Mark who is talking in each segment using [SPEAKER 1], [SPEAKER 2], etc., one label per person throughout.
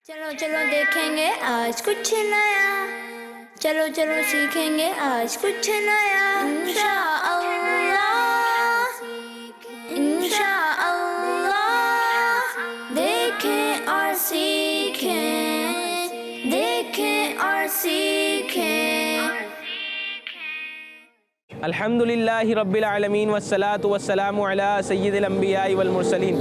[SPEAKER 1] चलो चलो देखेंगे आज कुछ नया, चलो चलो सीखेंगे आज कुछ नया, इंशाअल्लाह इंशाअल्लाह। देखें और सीखें, देखें और सीखें।
[SPEAKER 2] अल्हम्दुलिल्लाहि रब्बिल आलमीन वस्सलातु वस्सलामु अला सय्यिदिल अंबियाइ वल मुरसलीन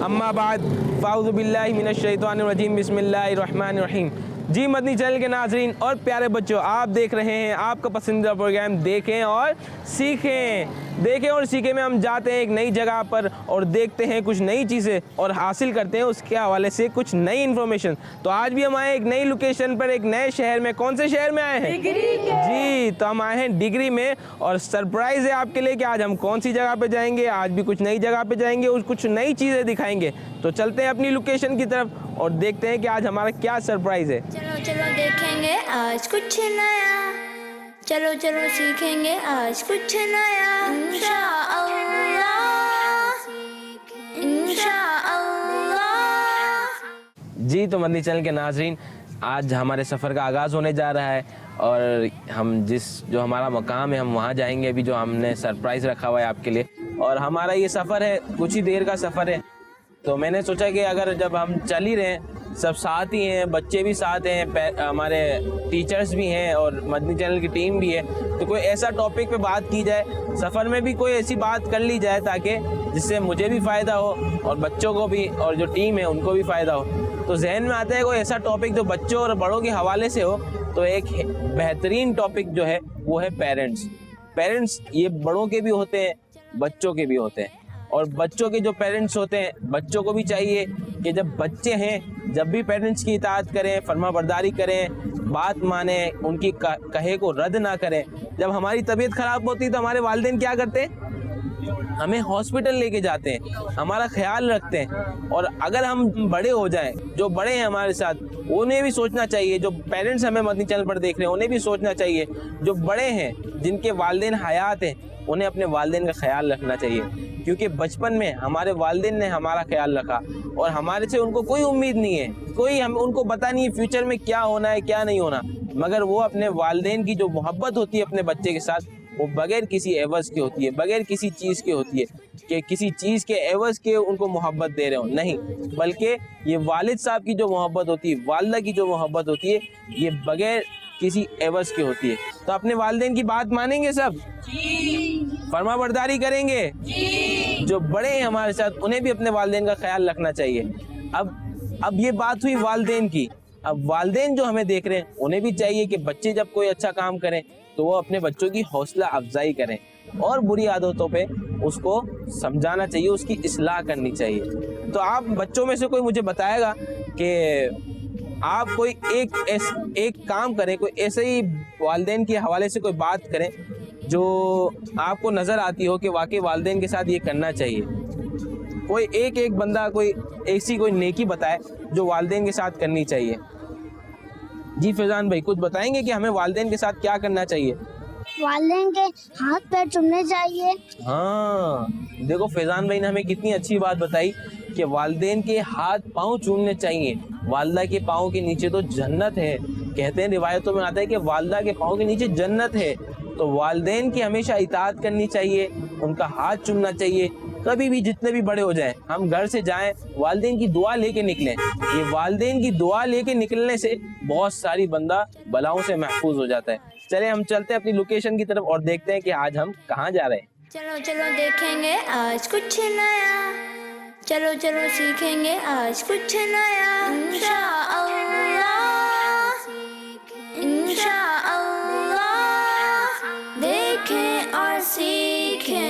[SPEAKER 2] अम्मा बाद फ़ाऊज़ु बिल्लाहि मिनश शैतानिर रजीम बिस्मिल्लाहिर रहमानिर रहीम। जी मदनी चैनल के नाज़रीन और प्यारे बच्चों, आप देख रहे हैं आपका पसंदीदा प्रोग्राम देखें और सीखें। देखें और सीखें में हम जाते हैं एक नई जगह पर और देखते हैं कुछ नई चीज़ें और हासिल करते हैं उसके हवाले से कुछ नई इन्फॉर्मेशन। तो आज भी हम आए एक नई लोकेशन पर, एक नए शहर में। कौन से शहर में आए हैं? जी, तो हम आए हैं डिग्री में और सरप्राइज़ है आपके लिए कि आज हम कौन सी जगह पे जाएंगे। आज भी कुछ नई जगह पे जाएंगे और कुछ नई चीज़ें दिखाएंगे। तो चलते हैं अपनी लोकेशन की तरफ और देखते हैं कि आज हमारा क्या सरप्राइज़ है।
[SPEAKER 1] चलो चलो देखेंगे आज कुछ नया, चलो चलो सीखेंगे आज कुछ नया, इंशाअल्लाह इंशाअल्लाह।
[SPEAKER 2] जी, तो मदनी चैनल के नाज़रीन, आज हमारे सफ़र का आगाज़ होने जा रहा है और हम जो हमारा मकाम है हम वहाँ जाएंगे। अभी जो हमने सरप्राइज़ रखा हुआ है आपके लिए, और हमारा ये सफ़र है कुछ ही देर का सफ़र है। तो मैंने सोचा कि अगर जब हम चल ही रहे हैं, सब साथ ही हैं, बच्चे भी साथ हैं, हमारे टीचर्स भी हैं और मदनी चैनल की टीम भी है, तो कोई ऐसा टॉपिक पे बात की जाए, सफ़र में भी कोई ऐसी बात कर ली जाए ताकि जिससे मुझे भी फ़ायदा हो और बच्चों को भी और जो टीम है उनको भी फ़ायदा हो। तो जहन में आता है कोई ऐसा टॉपिक जो बच्चों और बड़ों के हवाले से हो। तो एक बेहतरीन टॉपिक जो है वो है पेरेंट्स। पेरेंट्स ये बड़ों के भी होते हैं, बच्चों के भी होते हैं, और बच्चों के जो पेरेंट्स होते हैं, बच्चों को भी चाहिए कि जब बच्चे हैं जब भी पेरेंट्स की इताअत करें, फरमाबरदारी करें, बात माने, उनकी कहे को रद्द ना करें। जब हमारी तबीयत ख़राब होती है तो हमारे वालिदैन क्या करते हैं? हमें हॉस्पिटल लेके जाते हैं, हमारा ख्याल रखते हैं। और अगर हम बड़े हो जाएं, जो बड़े हैं हमारे साथ, उन्हें भी सोचना चाहिए, जो पेरेंट्स हमें मदनी चैनल पर देख रहे हैं उन्हें भी सोचना चाहिए, जो बड़े हैं जिनके वालिदैन हयात हैं उन्हें अपने वालिदैन का ख्याल रखना चाहिए। क्योंकि बचपन में हमारे वालिदैन ने हमारा ख्याल रखा और हमारे से उनको कोई उम्मीद नहीं है, कोई हम उनको पता नहीं है फ्यूचर में क्या होना है क्या नहीं होना, मगर वो अपने वालिदैन की जो मोहब्बत होती है अपने बच्चे के साथ, वो बगैर किसी एवज़ के होती है, बगैर किसी चीज़ के होती है कि किसी चीज़ के एवज़ के उनको मोहब्बत दे रहे हो, नहीं, बल्कि ये वालिद साहब की जो मोहब्बत होती है, वालिदा की जो मोहब्बत होती है, ये बगैर किसी एवज़ की होती है। तो अपने वालिदैन की बात मानेंगे सब? फरमाबरदारी करेंगे? जो बड़े हैं हमारे साथ उन्हें भी अपने वालिदैन का ख्याल रखना चाहिए। अब ये बात हुई वालिदैन की। अब वालिदैन जो हमें देख रहे हैं उन्हें भी चाहिए कि बच्चे जब कोई अच्छा काम करें तो वो अपने बच्चों की हौसला अफजाई करें और बुरी आदतों पे उसको समझाना चाहिए, उसकी इस्लाह करनी चाहिए। तो आप बच्चों में से कोई मुझे बताएगा कि आप कोई एक काम करें, कोई ऐसे ही वालिदैन के हवाले से कोई बात करें जो आपको नज़र आती हो कि वाकई वालिदैन के साथ ये करना चाहिए। कोई एक बंदा कोई ऐसी कोई नेकी बताए जो वालिदैन के साथ करनी चाहिए। जी फैज़ान भाई, कुछ बताएंगे कि हमें वालिदैन के साथ क्या करना चाहिए?
[SPEAKER 3] वालिदैन के हाथ पैर चूमने चाहिए।
[SPEAKER 2] हाँ, देखो फैज़ान भाई ने हमें कितनी अच्छी बात बताई कि वालिदैन के हाथ पाँव चूमने चाहिए। वालिदा के पाँव के नीचे तो जन्नत है, कहते हैं, रिवायतों में आता है कि वालिदा के पाँव के नीचे जन्नत है। तो वालिदैन की हमेशा इताअत करनी चाहिए, उनका हाथ चूमना चाहिए। कभी भी जितने भी बड़े हो जाएं, हम घर से जाएं, वालिदैन की दुआ लेके निकलें। ये वालिदैन की दुआ लेके निकलने से बहुत सारी बंदा बलाओं से महफूज हो जाता है। चले हम चलते हैं अपनी लोकेशन की तरफ और देखते हैं कि आज हम कहाँ जा रहे हैं।
[SPEAKER 1] चलो चलो देखेंगे आज कुछ नया, चलो चलो सीखेंगे आज कुछ नया, इंशाअल्लाह इंशाअल्लाह। देखें और सीखें,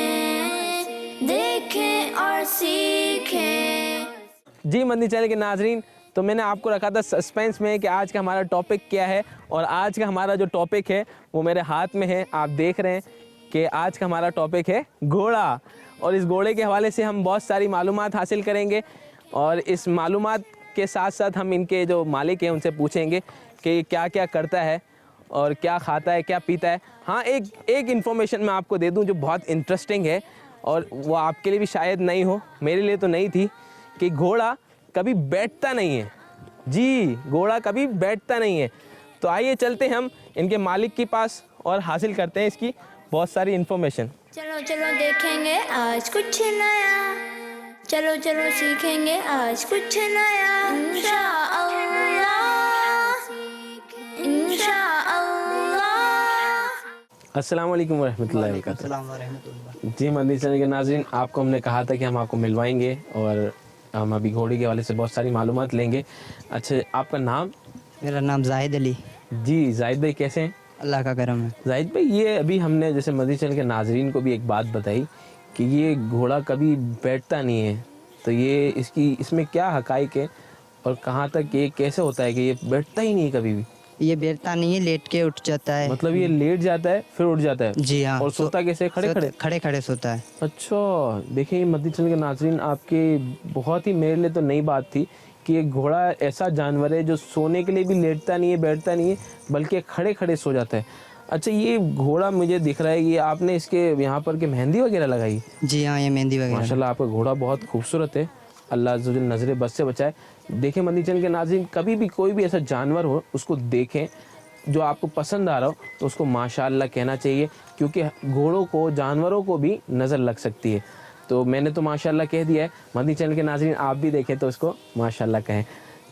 [SPEAKER 1] देखें और सीखें।
[SPEAKER 2] जी मदनी चैनल के नाजरीन, तो मैंने आपको रखा था सस्पेंस में कि आज का हमारा टॉपिक क्या है, और आज का हमारा जो टॉपिक है वो मेरे हाथ में है। आप देख रहे हैं कि आज का हमारा टॉपिक है घोड़ा, और इस घोड़े के हवाले से हम बहुत सारी मालूमात हासिल करेंगे और इस मालूमात के साथ साथ हम इनके जो मालिक हैं उनसे पूछेंगे कि क्या क्या करता है और क्या खाता है, क्या पीता है। हाँ, एक इन्फॉर्मेशन मैं आपको दे दूं जो बहुत इंटरेस्टिंग है और वो आपके लिए भी शायद नहीं हो, मेरे लिए तो नहीं थी, कि घोड़ा कभी बैठता नहीं है جی گھوڑا کبھی بیٹھتا نہیں ہے. تو آئیے چلتے ہیں ہم ان کے مالک کے پاس اور حاصل کرتے ہیں اس کی بہت ساری انفارمیشن.
[SPEAKER 1] چلو چلو دیکھیں گے آج کچھ نیا. چلو چلو سیکھیں گے آج کچھ نیا. انشاءاللہ انشاءاللہ.
[SPEAKER 2] السلام علیکم ورحمۃ اللہ وبرکاتہ.
[SPEAKER 4] السلام ورحمۃ اللہ.
[SPEAKER 2] جی مدنی چینل کے ناظرین, آپ کو ہم نے کہا تھا کہ ہم آپ کو ملوائیں گے اور ہم ابھی گھوڑے کے حوالے سے بہت ساری معلومات لیں گے. اچھا آپ کا نام؟
[SPEAKER 4] میرا نام زاہد علی.
[SPEAKER 2] جی زاہد بھائی کیسے ہیں؟
[SPEAKER 4] اللہ کا کرم ہے.
[SPEAKER 2] زاہد بھائی یہ ابھی ہم نے جیسے مدنی چینل کے ناظرین کو بھی ایک بات بتائی کہ یہ گھوڑا کبھی بیٹھتا نہیں ہے, تو یہ اس میں کیا حقائق ہے اور کہاں تک یہ کیسے ہوتا ہے کہ یہ بیٹھتا ہی نہیں کبھی بھی؟
[SPEAKER 4] یہ بیٹھتا نہیں ہے, لیٹ کے اٹھ جاتا ہے.
[SPEAKER 2] مطلب یہ لیٹ جاتا ہے پھر اٹھ جاتا ہے؟
[SPEAKER 4] جی ہاں.
[SPEAKER 2] اور سوتا کیسے؟ کھڑے کھڑے
[SPEAKER 4] کھڑے کھڑے سوتا ہے.
[SPEAKER 2] اچھا دیکھیں یہ مدنی چینل کے ناظرین آپ کے بہت ہی میرے لیے تو نئی بات تھی کہ یہ گھوڑا ایسا جانور ہے جو سونے کے لیے بھی لیٹتا نہیں ہے, بیٹھتا نہیں ہے, بلکہ کھڑے کھڑے سو جاتا ہے. اچھا یہ گھوڑا مجھے دکھ رہا ہے کہ آپ نے اس کے یہاں پر کہ مہندی وغیرہ لگائی؟
[SPEAKER 4] جی ہاں, یہ مہندی وغیرہ.
[SPEAKER 2] ماشاءاللہ آپ کا گھوڑا بہت خوبصورت ہے, اللہ عز و جل نظر بد سے بچائے. دیکھیں مدنی چینل کے ناظرین کبھی بھی کوئی بھی ایسا جانور ہو اس کو دیکھیں جو آپ کو پسند آ رہا ہو تو اس کو ماشاءاللہ کہنا چاہیے, کیونکہ گھوڑوں کو جانوروں کو بھی نظر لگ سکتی ہے. تو میں نے تو ماشاءاللہ کہہ دیا ہے, مدنی چینل کے ناظرین آپ بھی دیکھیں تو اس کو ماشاءاللہ کہیں.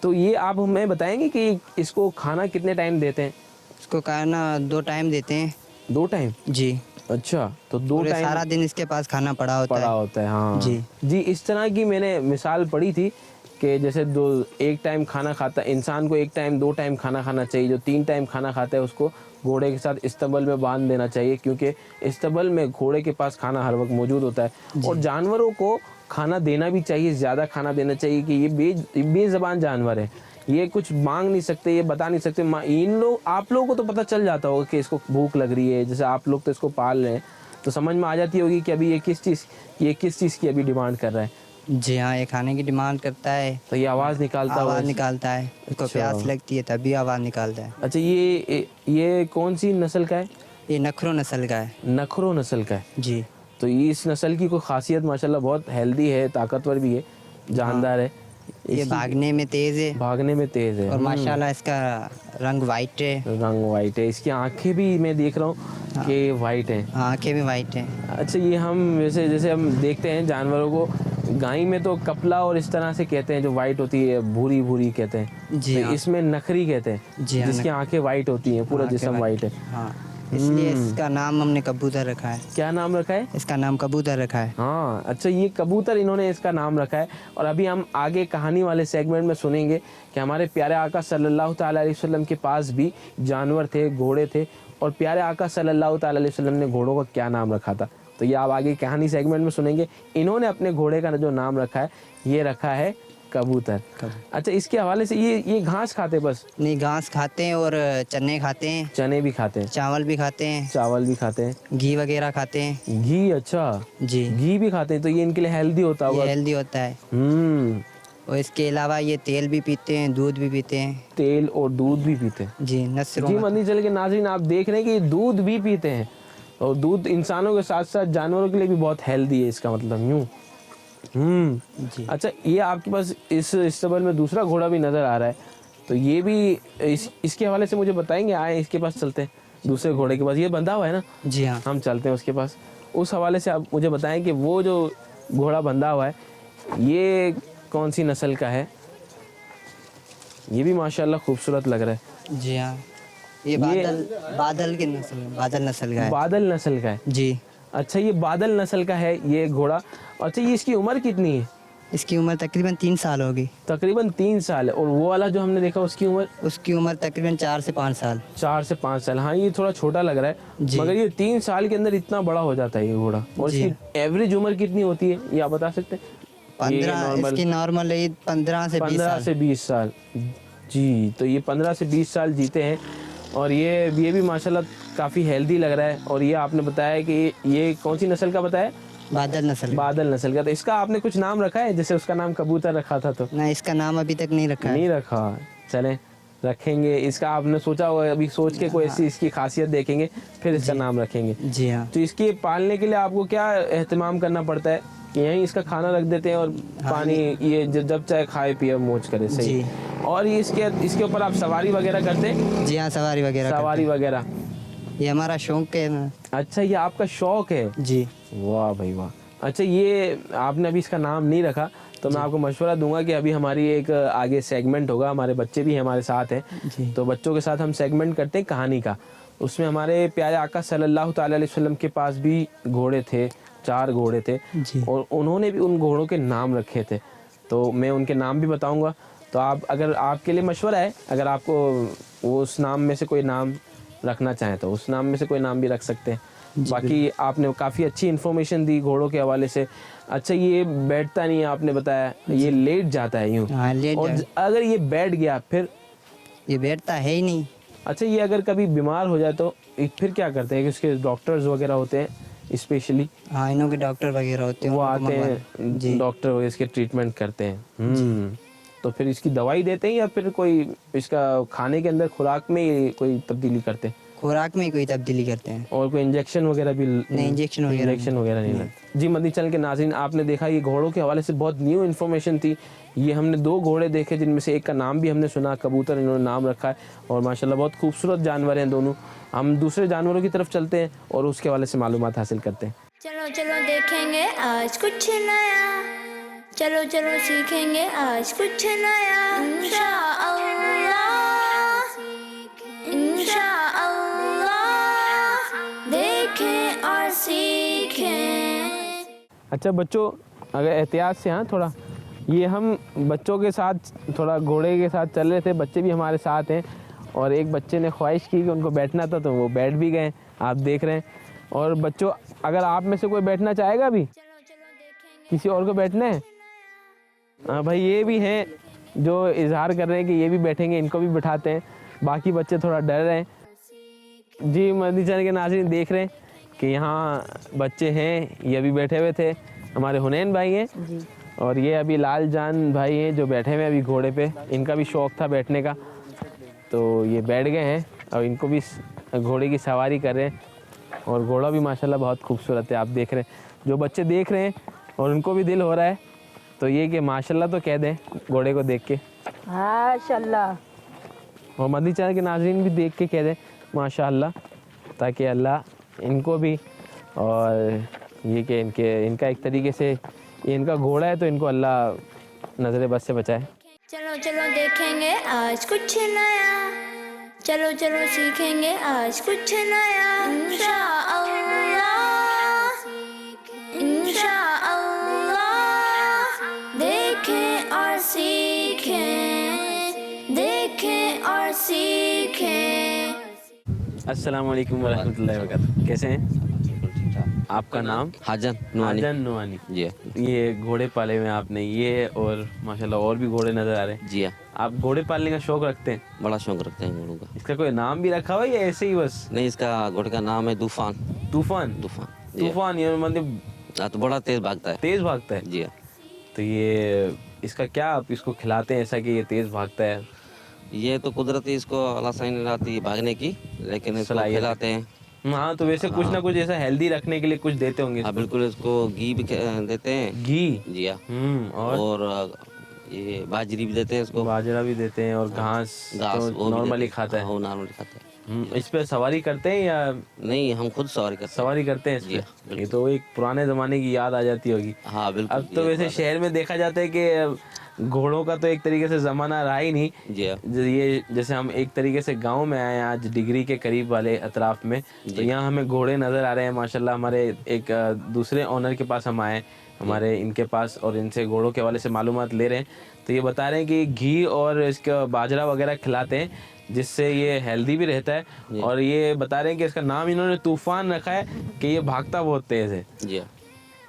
[SPEAKER 2] تو یہ آپ ہمیں بتائیں گے کہ اس کو کھانا کتنے ٹائم دیتے ہیں؟
[SPEAKER 4] اس کو کھانا 2 ٹائم دیتے ہیں.
[SPEAKER 2] 2 ٹائم؟
[SPEAKER 4] جی.
[SPEAKER 2] اچھا تو 2 ٹائم
[SPEAKER 4] سارا دن اس کے پاس کھانا پڑا ہوتا ہے.
[SPEAKER 2] ہاں جی. اس طرح کی میں نے مثال پڑھی تھی کہ جیسے 1 ٹائم کھانا کھاتا ہے انسان کو, 1 ٹائم 2 ٹائم کھانا کھانا چاہیے. جو 3 ٹائم کھانا کھاتا ہے اس کو گھوڑے کے ساتھ استبل میں باندھ دینا چاہیے, کیونکہ استبل میں گھوڑے کے پاس کھانا ہر وقت موجود ہوتا ہے. اور جانوروں کو کھانا دینا بھی چاہیے, زیادہ کھانا دینا چاہیے کہ یہ بے زبان جانور ہے, یہ کچھ مانگ نہیں سکتے, یہ بتا نہیں سکتے. آپ لوگوں کو تو پتہ چل جاتا ہوگا کہ اس کو بھوک لگ رہی ہے, جیسے آپ لوگ تو اس کو پال رہے ہیں تو سمجھ میں آ جاتی ہوگی کہ ابھی یہ کس چیز کی ابھی ڈیمانڈ کر رہا ہے.
[SPEAKER 4] جی ہاں, یہ کھانے کی ڈیمانڈ کرتا ہے
[SPEAKER 2] تو یہ آواز نکالتا
[SPEAKER 4] ہے. اس کو پیاس لگتی ہے تبھی آواز نکالتا ہے.
[SPEAKER 2] اچھا یہ کون سی نسل کا ہے؟
[SPEAKER 4] یہ نکھرو نسل کا ہے.
[SPEAKER 2] نکھرو نسل کا ہے.
[SPEAKER 4] جی.
[SPEAKER 2] تو اس نسل کی کوئی خاصیت ماشاءاللہ بہت ہیلدی ہے, طاقتور بھی ہے, جاندار ہے.
[SPEAKER 4] یہ بھاگنے میں تیز ہے. اور ماشاءاللہ اس کا رنگ وائٹ ہے.
[SPEAKER 2] اس کی آنکھیں بھی میں دیکھ رہا ہوں کہ وائٹ ہیں.
[SPEAKER 4] آنکھیں بھی وائٹ ہیں.
[SPEAKER 2] اچھا یہ ہم جیسے ہم دیکھتے ہیں جانوروں کو, گائیں میں تو کپلا اور اس طرح سے کہتے ہیں جو وائٹ ہوتی ہے, بھوری کہتے ہیں.
[SPEAKER 4] جی
[SPEAKER 2] اس میں نکھری کہتے ہیں جس کی آنکھیں وائٹ ہوتی ہیں, پورا جسم وائٹ ہے.
[SPEAKER 4] ہاں, اس لیے اس کا نام ہم نے کبوتر رکھا ہے.
[SPEAKER 2] کیا نام رکھا ہے؟
[SPEAKER 4] اس کا نام کبوتر رکھا ہے.
[SPEAKER 2] ہاں اچھا یہ کبوتر انہوں نے اس کا نام رکھا ہے. اور ابھی ہم آگے کہانی والے سیگمنٹ میں سنیں گے کہ ہمارے پیارے آقا صلی اللہ تعالیٰ علیہ وسلم کے پاس بھی جانور تھے, گھوڑے تھے, اور پیارے آقا صلی اللہ تعالیٰ علیہ وسلم نے گھوڑوں کا کیا نام رکھا تھا. تو یہ آپ آگے کہانی سیگمنٹ میں سنیں گے. انہوں نے اپنے گھوڑے کا جو نام رکھا ہے یہ رکھا ہے کبوتر. اچھا اس کے حوالے سے یہ گھاس کھاتے؟ بس
[SPEAKER 4] نہیں, گھاس کھاتے ہیں اور چنے کھاتے ہیں.
[SPEAKER 2] چنے بھی کھاتے ہیں,
[SPEAKER 4] چاول بھی کھاتے ہیں,
[SPEAKER 2] گھی
[SPEAKER 4] وغیرہ کھاتے ہیں.
[SPEAKER 2] گھی؟ اچھا
[SPEAKER 4] جی,
[SPEAKER 2] گھی بھی کھاتے ہیں. تو یہ ان کے لیے ہیلدی ہوتا ہوگا.
[SPEAKER 4] ہیلدی ہوتا ہے. اور اس کے علاوہ یہ تیل بھی پیتے ہیں, دودھ بھی پیتے ہیں.
[SPEAKER 2] تیل اور دودھ بھی پیتے ہیں.
[SPEAKER 4] جی
[SPEAKER 2] جی مدنی چینل کے ناظرین آپ دیکھ رہے ہیں کہ یہ دودھ بھی پیتے ہیں, اور دودھ انسانوں کے ساتھ ساتھ جانوروں کے لیے بھی بہت ہیلدی ہے, اس کا مطلب یوں.
[SPEAKER 4] جی.
[SPEAKER 2] اچھا یہ آپ کے پاس اس استبل میں دوسرا گھوڑا بھی نظر آ رہا ہے, تو یہ بھی اس کے حوالے سے مجھے بتائیں گے؟ آئیں اس کے پاس چلتے ہیں, دوسرے گھوڑے کے پاس. یہ بندھا ہوا ہے نا؟
[SPEAKER 4] جی ہاں,
[SPEAKER 2] ہم چلتے ہیں اس کے پاس. اس حوالے سے آپ مجھے بتائیں کہ وہ جو گھوڑا بندھا ہوا ہے یہ کون سی نسل کا ہے؟ یہ بھی ماشاءاللہ خوبصورت لگ رہا ہے.
[SPEAKER 4] جی ہاں, یہ بادل نسل کا ہے.
[SPEAKER 2] بادل نسل کا ہے.
[SPEAKER 4] جی.
[SPEAKER 2] اچھا یہ بادل نسل کا ہے یہ گھوڑا. اچھا یہ اس کی عمر کتنی ہے؟
[SPEAKER 4] اس کی عمر تقریباً 3 سال ہوگی.
[SPEAKER 2] تقریباً 3 سال ہے. اور وہ والا جو ہم نے دیکھا اس کی عمر
[SPEAKER 4] تقریباً 4 سے 5 سال.
[SPEAKER 2] 4 سے 5 سال. ہاں یہ تھوڑا چھوٹا لگ رہا ہے, مگر یہ 3 سال کے اندر اتنا بڑا ہو جاتا ہے یہ گھوڑا. اور اس کی ایوریج عمر کتنی ہوتی ہے یہ آپ بتا سکتے ہیں؟
[SPEAKER 4] 15. اس کی نارمل ایج 15 سے 20
[SPEAKER 2] سال. جی تو یہ 15 سے 20 سال جیتے ہیں. اور یہ بھی ماشاءاللہ کافی ہیلدی لگ رہا ہے. اور یہ آپ نے بتایا کہ یہ کون سی نسل کا بتایا؟
[SPEAKER 4] بادل نسل
[SPEAKER 2] کا. تو اس کا آپ نے کچھ نام رکھا ہے جیسے اس کا نام کبوتر رکھا تھا؟ تو
[SPEAKER 4] نہیں, اس کا نام ابھی تک نہیں رکھا.
[SPEAKER 2] چلیں رکھیں گے. اس کا آپ نے سوچا ہوگا, ابھی سوچ کے کوئی ایسی اس کی خاصیت دیکھیں گے پھر اس کا نام رکھیں گے.
[SPEAKER 4] جی ہاں.
[SPEAKER 2] تو اس کی پالنے کے لیے آپ کو کیا اہتمام کرنا پڑتا ہے؟ कि यहीं इसका खाना रख देते हैं और पानी ये जब चाहे खाए पिए मौज करे, सही।
[SPEAKER 4] जी।
[SPEAKER 2] और ये इसके ऊपर आप सवारी वगैरह करते हैं?
[SPEAKER 4] जी हाँ, सवारी वगैरह
[SPEAKER 2] सवारी वगैरह
[SPEAKER 4] ये हमारा शौक है ना।
[SPEAKER 2] अच्छा, ये आपका शौक है?
[SPEAKER 4] जी।
[SPEAKER 2] वाह भाई वाह। अच्छा, ये आपने अभी इसका नाम नहीं रखा, तो मैं आपको मशवरा दूंगा कि अभी हमारी एक आगे सेगमेंट होगा, हमारे बच्चे भी हमारे साथ हैं, तो बच्चों के साथ हम सेगमेंट करते हैं कहानी का। उसमें हमारे प्यारे आका सल्लल्लाहु ताला अलैहि वसल्लम के पास भी घोड़े थे, 4 घोड़े थे, और उन्होंने भी उन घोड़ों के नाम रखे थे, तो मैं उनके नाम भी बताऊंगा। तो आप, अगर आपके लिए मशवरा है, अगर आपको वो उस नाम में से कोई नाम रखना चाहें तो उस नाम में से कोई नाम भी रख सकते हैं। बाकी आपने काफ़ी अच्छी इन्फॉर्मेशन दी घोड़ों के हवाले से। अच्छा, ये बैठता नहीं है आपने बताया, ये लेट जाता है यूँ,
[SPEAKER 4] हाँ, लेट
[SPEAKER 2] और अगर ये बैठ गया फिर?
[SPEAKER 4] ये बैठता है ही नहीं।
[SPEAKER 2] अच्छा, ये अगर कभी बीमार हो जाए तो फिर क्या करते हैं? कि उसके डॉक्टर्स वगैरह होते हैं स्पेशली?
[SPEAKER 4] हाँ, इन्हों के डॉक्टर वगैरह होते हैं,
[SPEAKER 2] वो
[SPEAKER 4] उनको
[SPEAKER 2] आते
[SPEAKER 4] मंगवा-
[SPEAKER 2] हैं, डॉक्टर वगैरह इसके ट्रीटमेंट करते हैं। तो फिर इसकी दवाई देते हैं या फिर कोई इसका खाने के अंदर खुराक में ही कोई तब्दीली करते हैं?
[SPEAKER 4] खुराक में कोई तब्दीली करते हैं।
[SPEAKER 2] और कोई इंजेक्शन वगैरह भी?
[SPEAKER 4] नहीं, इंजेक्शन वगैरह
[SPEAKER 2] नहीं लगता। जी मदनी चैनल के नाज़रीन, आपने देखा ये घोड़ों के हवाले से बहुत न्यू इन्फॉर्मेशन थी। ये हमने 2 घोड़े देखे जिनमें से एक का नाम भी हमने सुना, कबूतर इन्होंने नाम रखा है, और माशाल्लाह बहुत खूबसूरत जानवर हैं दोनों। हम दूसरे जानवरों की तरफ चलते हैं और उसके हवाले से मालूमात हासिल करते हैं।
[SPEAKER 1] चलो चलो देखेंगे आज कुछ नया, चलो चलो सीखेंगे आज कुछ नया, इंशाअल्लाह इंशाअल्लाह, देखें और सीखें।
[SPEAKER 2] अच्छा बच्चों, अगर एहतियात से, हाँ थोड़ा, ये हम बच्चों के साथ थोड़ा घोड़े के साथ चल रहे थे, बच्चे भी हमारे साथ हैं, और एक बच्चे ने ख्वाहिश की कि उनको बैठना था तो वो बैठ भी गए, आप देख रहे हैं। और बच्चों, अगर आप में से कोई बैठना चाहेगा भी, किसी और को बैठना है? हाँ भाई, ये भी हैं जो इजहार कर रहे हैं कि ये भी बैठेंगे, इनको भी बिठाते हैं। बाकी बच्चे थोड़ा डर रहे हैं। जी मदनी चैनल के नाज़रीन देख रहे हैं कि यहाँ बच्चे हैं, ये अभी बैठे हुए थे, हमारे हुनैन भाई हैं, और ये अभी लाल जान भाई हैं जो बैठे हुए अभी घोड़े पे, इनका भी शौक़ था बैठने का, तो ये बैठ गए हैं और इनको भी घोड़े की सवारी कर रहे हैं। और घोड़ा भी माशाल्लाह बहुत खूबसूरत है, आप देख रहे हैं। जो बच्चे देख रहे हैं और उनको भी दिल हो रहा है, तो ये कि माशाल्लाह तो कह दें घोड़े को देख के,
[SPEAKER 5] माशाल्लाह।
[SPEAKER 2] और मदनी चैनल के नाज़रीन भी देख के कह दें माशाल्लाह, ताकि अल्लाह इनको भी, और ये कि इनका एक तरीके से ये इनका घोड़ा है तो इनको अल्लाह नज़र बद से बचाए।
[SPEAKER 1] चलो चलो देखेंगे आज कुछ नया, चलो चलो सीखेंगे आज कुछ नया, इंशाअल्लाह इंशाअल्लाह, देखें और सीखें, देखें और सीखें।
[SPEAKER 2] अस्सलाम वालेकुम वरहमतुल्लाहि वबरकातुहू। कैसे हैं? आपका नाम?
[SPEAKER 6] हाजन नुआनी।
[SPEAKER 2] हाजन नुआनी
[SPEAKER 6] जी
[SPEAKER 2] ये घोड़े पाले हुए हैं आपने, ये और माशाल्लाह और भी घोड़े नज़र आ रहे हैं।
[SPEAKER 6] जी हाँ,
[SPEAKER 2] आप घोड़े पालने का शौक़ रखते हैं?
[SPEAKER 6] बड़ा शौक रखते हैं घोड़ों का।
[SPEAKER 2] इसका कोई नाम भी रखा हुआ है या ऐसे ही बस?
[SPEAKER 6] नहीं, इसका घोड़े का नाम है तूफान।
[SPEAKER 2] तूफान?
[SPEAKER 6] तूफान जी हाँ।
[SPEAKER 2] तूफान ये मतलब
[SPEAKER 6] तो बड़ा तेज भागता है।
[SPEAKER 2] तेज़ भागता है?
[SPEAKER 6] जी हाँ।
[SPEAKER 2] तो ये इसका क्या आप इसको खिलाते हैं ऐसा कि ये तेज़ भागता है?
[SPEAKER 6] ये तो कुदरती इसको अल्लाह साइन लाती है भागने की, लेकिन इसको
[SPEAKER 2] सलाहियत।
[SPEAKER 6] खिलाते हैं।
[SPEAKER 2] हाँ, तो वैसे कुछ ना कुछ ऐसा हेल्दी रखने के लिए कुछ देते होंगे
[SPEAKER 6] हाँ
[SPEAKER 2] इसको?
[SPEAKER 6] बिल्कुल, इसको घी भी देते हैं।
[SPEAKER 2] घी?
[SPEAKER 6] जी हाँ। और ये बाजरी भी देते हैं इसको।
[SPEAKER 2] बाजरा भी देते हैं, और घास
[SPEAKER 6] घास
[SPEAKER 2] तो
[SPEAKER 6] वो भी
[SPEAKER 2] नॉर्मली
[SPEAKER 6] देते हैं।
[SPEAKER 2] खाता है?
[SPEAKER 6] हाँ, वो नॉर्मली खाता है।
[SPEAKER 2] इस पे सवारी करते हैं या?
[SPEAKER 6] नहीं, हम खुद सवारी करते हैं।
[SPEAKER 2] सवारी करते हैं इस
[SPEAKER 6] जी,
[SPEAKER 2] पे? ये तो एक पुराने ज़माने की याद आ जाती होगी।
[SPEAKER 6] हाँ बिल्कुल।
[SPEAKER 2] अब तो वैसे शहर में देखा जाता है कि घोड़ों का तो एक तरीके से ज़माना रहा ही नहीं।
[SPEAKER 6] जी हाँ।
[SPEAKER 2] ये जैसे हम एक तरीके से गांव में आए हैं आज, डिग्री के करीब वाले अतराफ में, तो यहाँ हमें घोड़े नज़र आ रहे हैं माशाल्लाह। हमारे एक दूसरे ऑनर के पास हम आए, हमारे इनके पास, और इनसे घोड़ों के हवाले से मालूमात ले रहे हैं। तो ये बता रहे हैं कि घी और इसका बाजरा वगैरह खिलाते हैं, जिससे ये हेल्दी भी रहता है। और ये बता रहे हैं कि इसका नाम इन्होंने तूफान रखा है कि ये भागता बहुत तेज़ है।
[SPEAKER 6] जी हाँ।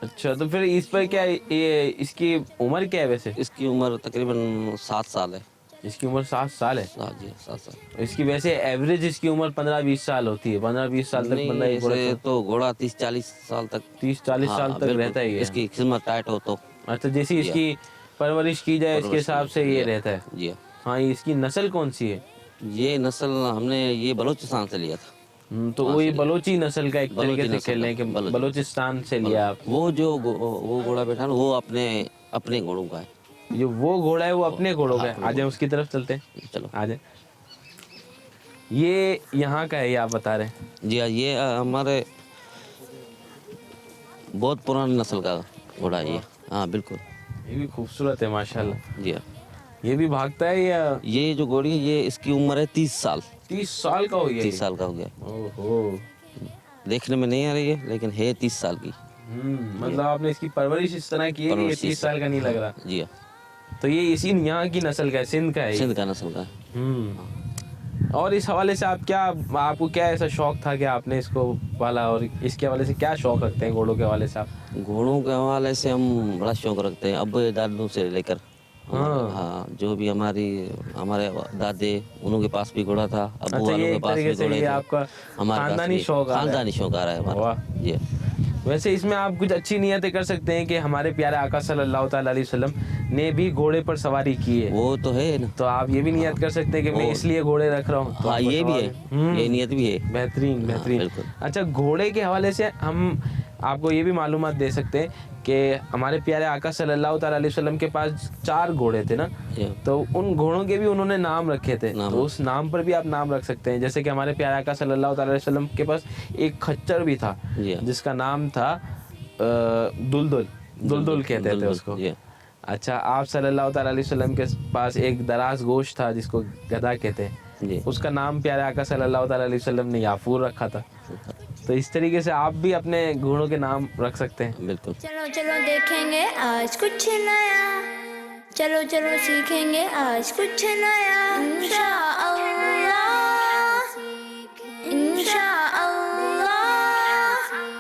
[SPEAKER 2] अच्छा, तो फिर इस पर क्या ये इसकी उम्र क्या है वैसे?
[SPEAKER 6] इसकी उम्र तकरीबन 7 साल है।
[SPEAKER 2] इसकी उम्र 7 साल है?
[SPEAKER 6] हाँ जी, 7 साल।
[SPEAKER 2] इसकी वैसे एवरेज इसकी उम्र 15-20 साल होती है, 15-20 साल तक बंदा ये घोड़ा
[SPEAKER 6] ऐसे तो घोड़ा 30-40 साल तक
[SPEAKER 2] 30-40 साल
[SPEAKER 6] हाँ,
[SPEAKER 2] तक
[SPEAKER 6] बिल्कुल।
[SPEAKER 2] रहता ही है।
[SPEAKER 6] इसकी खिदमत टाइट हो तो।
[SPEAKER 2] अच्छा, जैसी इसकी परवरिश की जाए इसके हिसाब से ये रहता है।
[SPEAKER 6] जी हाँ।
[SPEAKER 2] हाँ, इसकी नस्ल कौन सी है?
[SPEAKER 6] ये नस्ल हमने ये बलूचिस्तान से लिया था।
[SPEAKER 2] تو वही बलोची नस्ल का एक तरीके से खेल रहे हैं कि
[SPEAKER 6] बलोची।
[SPEAKER 2] बलोचिस्तान से लिया आप।
[SPEAKER 6] वो जो वो घोड़ा बैठा ना वो अपने घोड़ों का है।
[SPEAKER 2] जो वो घोड़ा है वो अपने घोड़ों का है। आ जाए उसकी तरफ चलते हैं,
[SPEAKER 6] चलो।
[SPEAKER 2] आ जाए। ये यहाँ का है, ये आप बता रहे हैं।
[SPEAKER 6] जी हाँ, ये हमारे बहुत पुरानी नस्ल का घोड़ा है ये। हाँ बिल्कुल।
[SPEAKER 2] ये भी खूबसूरत है माशाल्लाह।
[SPEAKER 6] जी हाँ,
[SPEAKER 2] ये भी भागता है या
[SPEAKER 6] ये जो घोड़ी है ये इसकी उम्र है 30 साल।
[SPEAKER 2] 30 साल का हो गया?
[SPEAKER 6] 30 साल का हो गया।
[SPEAKER 2] ओहो।
[SPEAKER 6] देखने में नहीं आ रही है लेकिन है 30 साल की।
[SPEAKER 2] मतलब आपने इसकी परवरिश इस तरह की है कि ये 30 साल का नहीं लग रहा।
[SPEAKER 6] जी हाँ,
[SPEAKER 2] तो ये इसी यहाँ की नस्ल का है, सिंध का है ये?
[SPEAKER 6] सिंध का नस्ल का है।
[SPEAKER 2] और इस हवाले से आप क्या, आपको क्या ऐसा शौक था कि आपने इसको पाला, और इसके हवाले से क्या शौक रखते हैं घोड़ों के हवाले से आप?
[SPEAKER 6] घोड़ों के हवाले से हम बड़ा शौक रखते हैं अब दादों से लेकर। हाँ, जो भी हमारे दादे उन्हों के पास भी घोड़ा था, अब्बू
[SPEAKER 2] अच्छा,
[SPEAKER 6] वालों
[SPEAKER 2] ये
[SPEAKER 6] के
[SPEAKER 2] एक
[SPEAKER 6] पास
[SPEAKER 2] तरीके
[SPEAKER 6] भी
[SPEAKER 2] से
[SPEAKER 6] घोड़े
[SPEAKER 2] ये
[SPEAKER 6] थे।
[SPEAKER 2] आपका
[SPEAKER 6] हमारे पास
[SPEAKER 2] खानदानी
[SPEAKER 6] भी
[SPEAKER 2] शौक आ रहा है।
[SPEAKER 6] खानदानी शौक आ रहा है हमारा।
[SPEAKER 2] वाह।
[SPEAKER 6] जी।
[SPEAKER 2] वैसे इसमें आप कुछ अच्छी नियतें कर सकते हैं कि हमारे प्यारे आका सल्लल्लाहु ताला अलैहि वसल्लम ने भी घोड़े पर सवारी की है,
[SPEAKER 6] वो तो है ना।
[SPEAKER 2] तो आप ये भी नियत कर सकते हैं कि मैं इसलिए घोड़े रख रहा हूँ। तो
[SPEAKER 6] हाँ
[SPEAKER 2] आपको
[SPEAKER 6] ये भी है,
[SPEAKER 2] सवारी-
[SPEAKER 6] ये नियत भी है।
[SPEAKER 2] बेहतरीन बेहतरीन।
[SPEAKER 6] बिल्कुल।
[SPEAKER 2] अच्छा, घोड़े के हवाले से हम आपको ये भी मालूमात दे सकते हैं कि हमारे प्यारे आका सल्लल्लाहु ताला अलैहि वसल्लम के पास 4 घोड़े थे ना,
[SPEAKER 6] जी।
[SPEAKER 2] तो उन घोड़ों के भी उन्होंने नाम रखे थे।
[SPEAKER 6] नाम।
[SPEAKER 2] तो उस नाम पर भी आप नाम रख सकते हैं। जैसे कि हमारे प्यारे आका सल्लल्लाहु ताला अलैहि वसल्लम के पास एक खच्चर भी था
[SPEAKER 6] जी।
[SPEAKER 2] जिसका नाम था दुलदुल। दुलदुल कहते थे
[SPEAKER 6] दुलदुल,
[SPEAKER 2] उसको।
[SPEAKER 6] जी।
[SPEAKER 2] अच्छा, आप सल्लल्लाहु ताला अलैहि वसल्लम के पास एक दराज गोश्त था जिसको गधा कहते हैं,
[SPEAKER 6] जी।
[SPEAKER 2] उसका नाम प्यारे आका सल्लल्लाहु ताला अलैहि वसल्लम ने याफूर रखा था। तो इस तरीके से आप भी अपने घोड़ों के नाम रख सकते हैं।
[SPEAKER 6] बिल्कुल।
[SPEAKER 1] चलो चलो देखेंगे आज कुछ नया, चलो चलो सीखेंगे आज कुछ नया। इंशाअल्लाह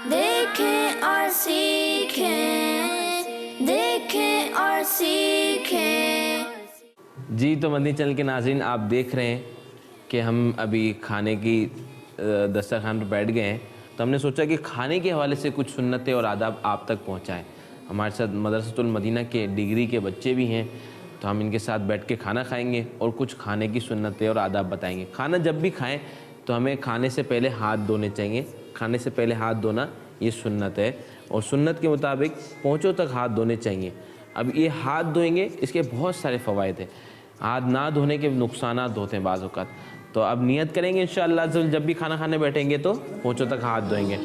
[SPEAKER 1] देखें और सीखें, देखें और सीखें।
[SPEAKER 2] जी, तो मदनी चैनल के नाज़रीन, आप देख रहे हैं कि हम अभी खाने की दस्तरखान पर बैठ गए हैं, तो हमने सोचा कि खाने के हवाले से कुछ सुन्नतें और आदाब आप तक पहुंचाएं। हमारे साथ मदरसतुल मदीना के डिग्री के बच्चे भी हैं, तो हम इनके साथ बैठ के खाना खाएंगे और कुछ खाने की सुन्नतें और आदाब बताएंगे। खाना जब भी खाएं तो हमें खाने से पहले हाथ धोने चाहिए। खाने से पहले हाथ धोना ये सुन्नत है, और सुन्नत के मुताबिक पोंचों तक हाथ धोने चाहिए। अब ये हाथ धोएंगे, इसके बहुत सारे फ़वाइद हैं। हाथ ना धोने के नुकसानात होते हैं बाज़ औक़ात। तो अब नियत करेंगे इंशाअल्लाह जब भी खाना खाने बैठेंगे तो पोंचों तक हाथ धोएंगे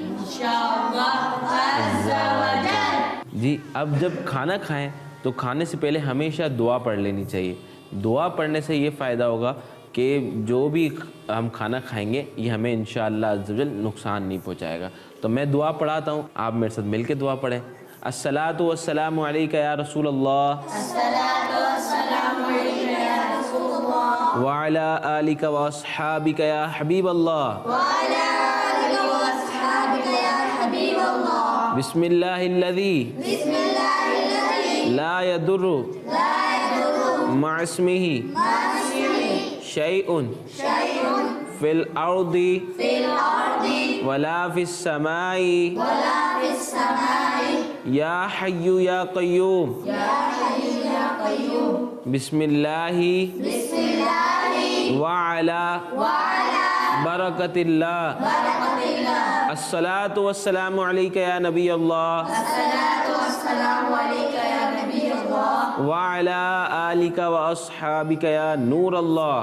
[SPEAKER 2] जी। अब जब खाना खाएं तो खाने से पहले हमेशा दुआ पढ़ लेनी चाहिए। दुआ पढ़ने से ये फ़ायदा होगा कि जो भी हम खाना खाएंगे ये हमें इंशाअल्लाह अज़्ज़वजल नुकसान नहीं पहुंचाएगा। तो मैं दुआ पढ़ाता हूँ, आप मेरे साथ मिल के दुआ पढ़ें। अस्सलातु वस्सलामु अलैका या रसूल अल्लाह व अला आलिका व अस्हाबिका या हबीब अल्लाह। बिस्मिल्लाहिल्लज़ी ला यदुर्रु मअ इस्मिही शैउन फिल अर्दी वला फिस समाई या हय्यु या क़य्यूम। बिस्मिल्लाहि व अला बरकतिल्लाह। अस्सलातु वस्सलामु अलैका या नबी अल्लाह व अला आलिका व अस्हाबिका या नूर अल्लाह।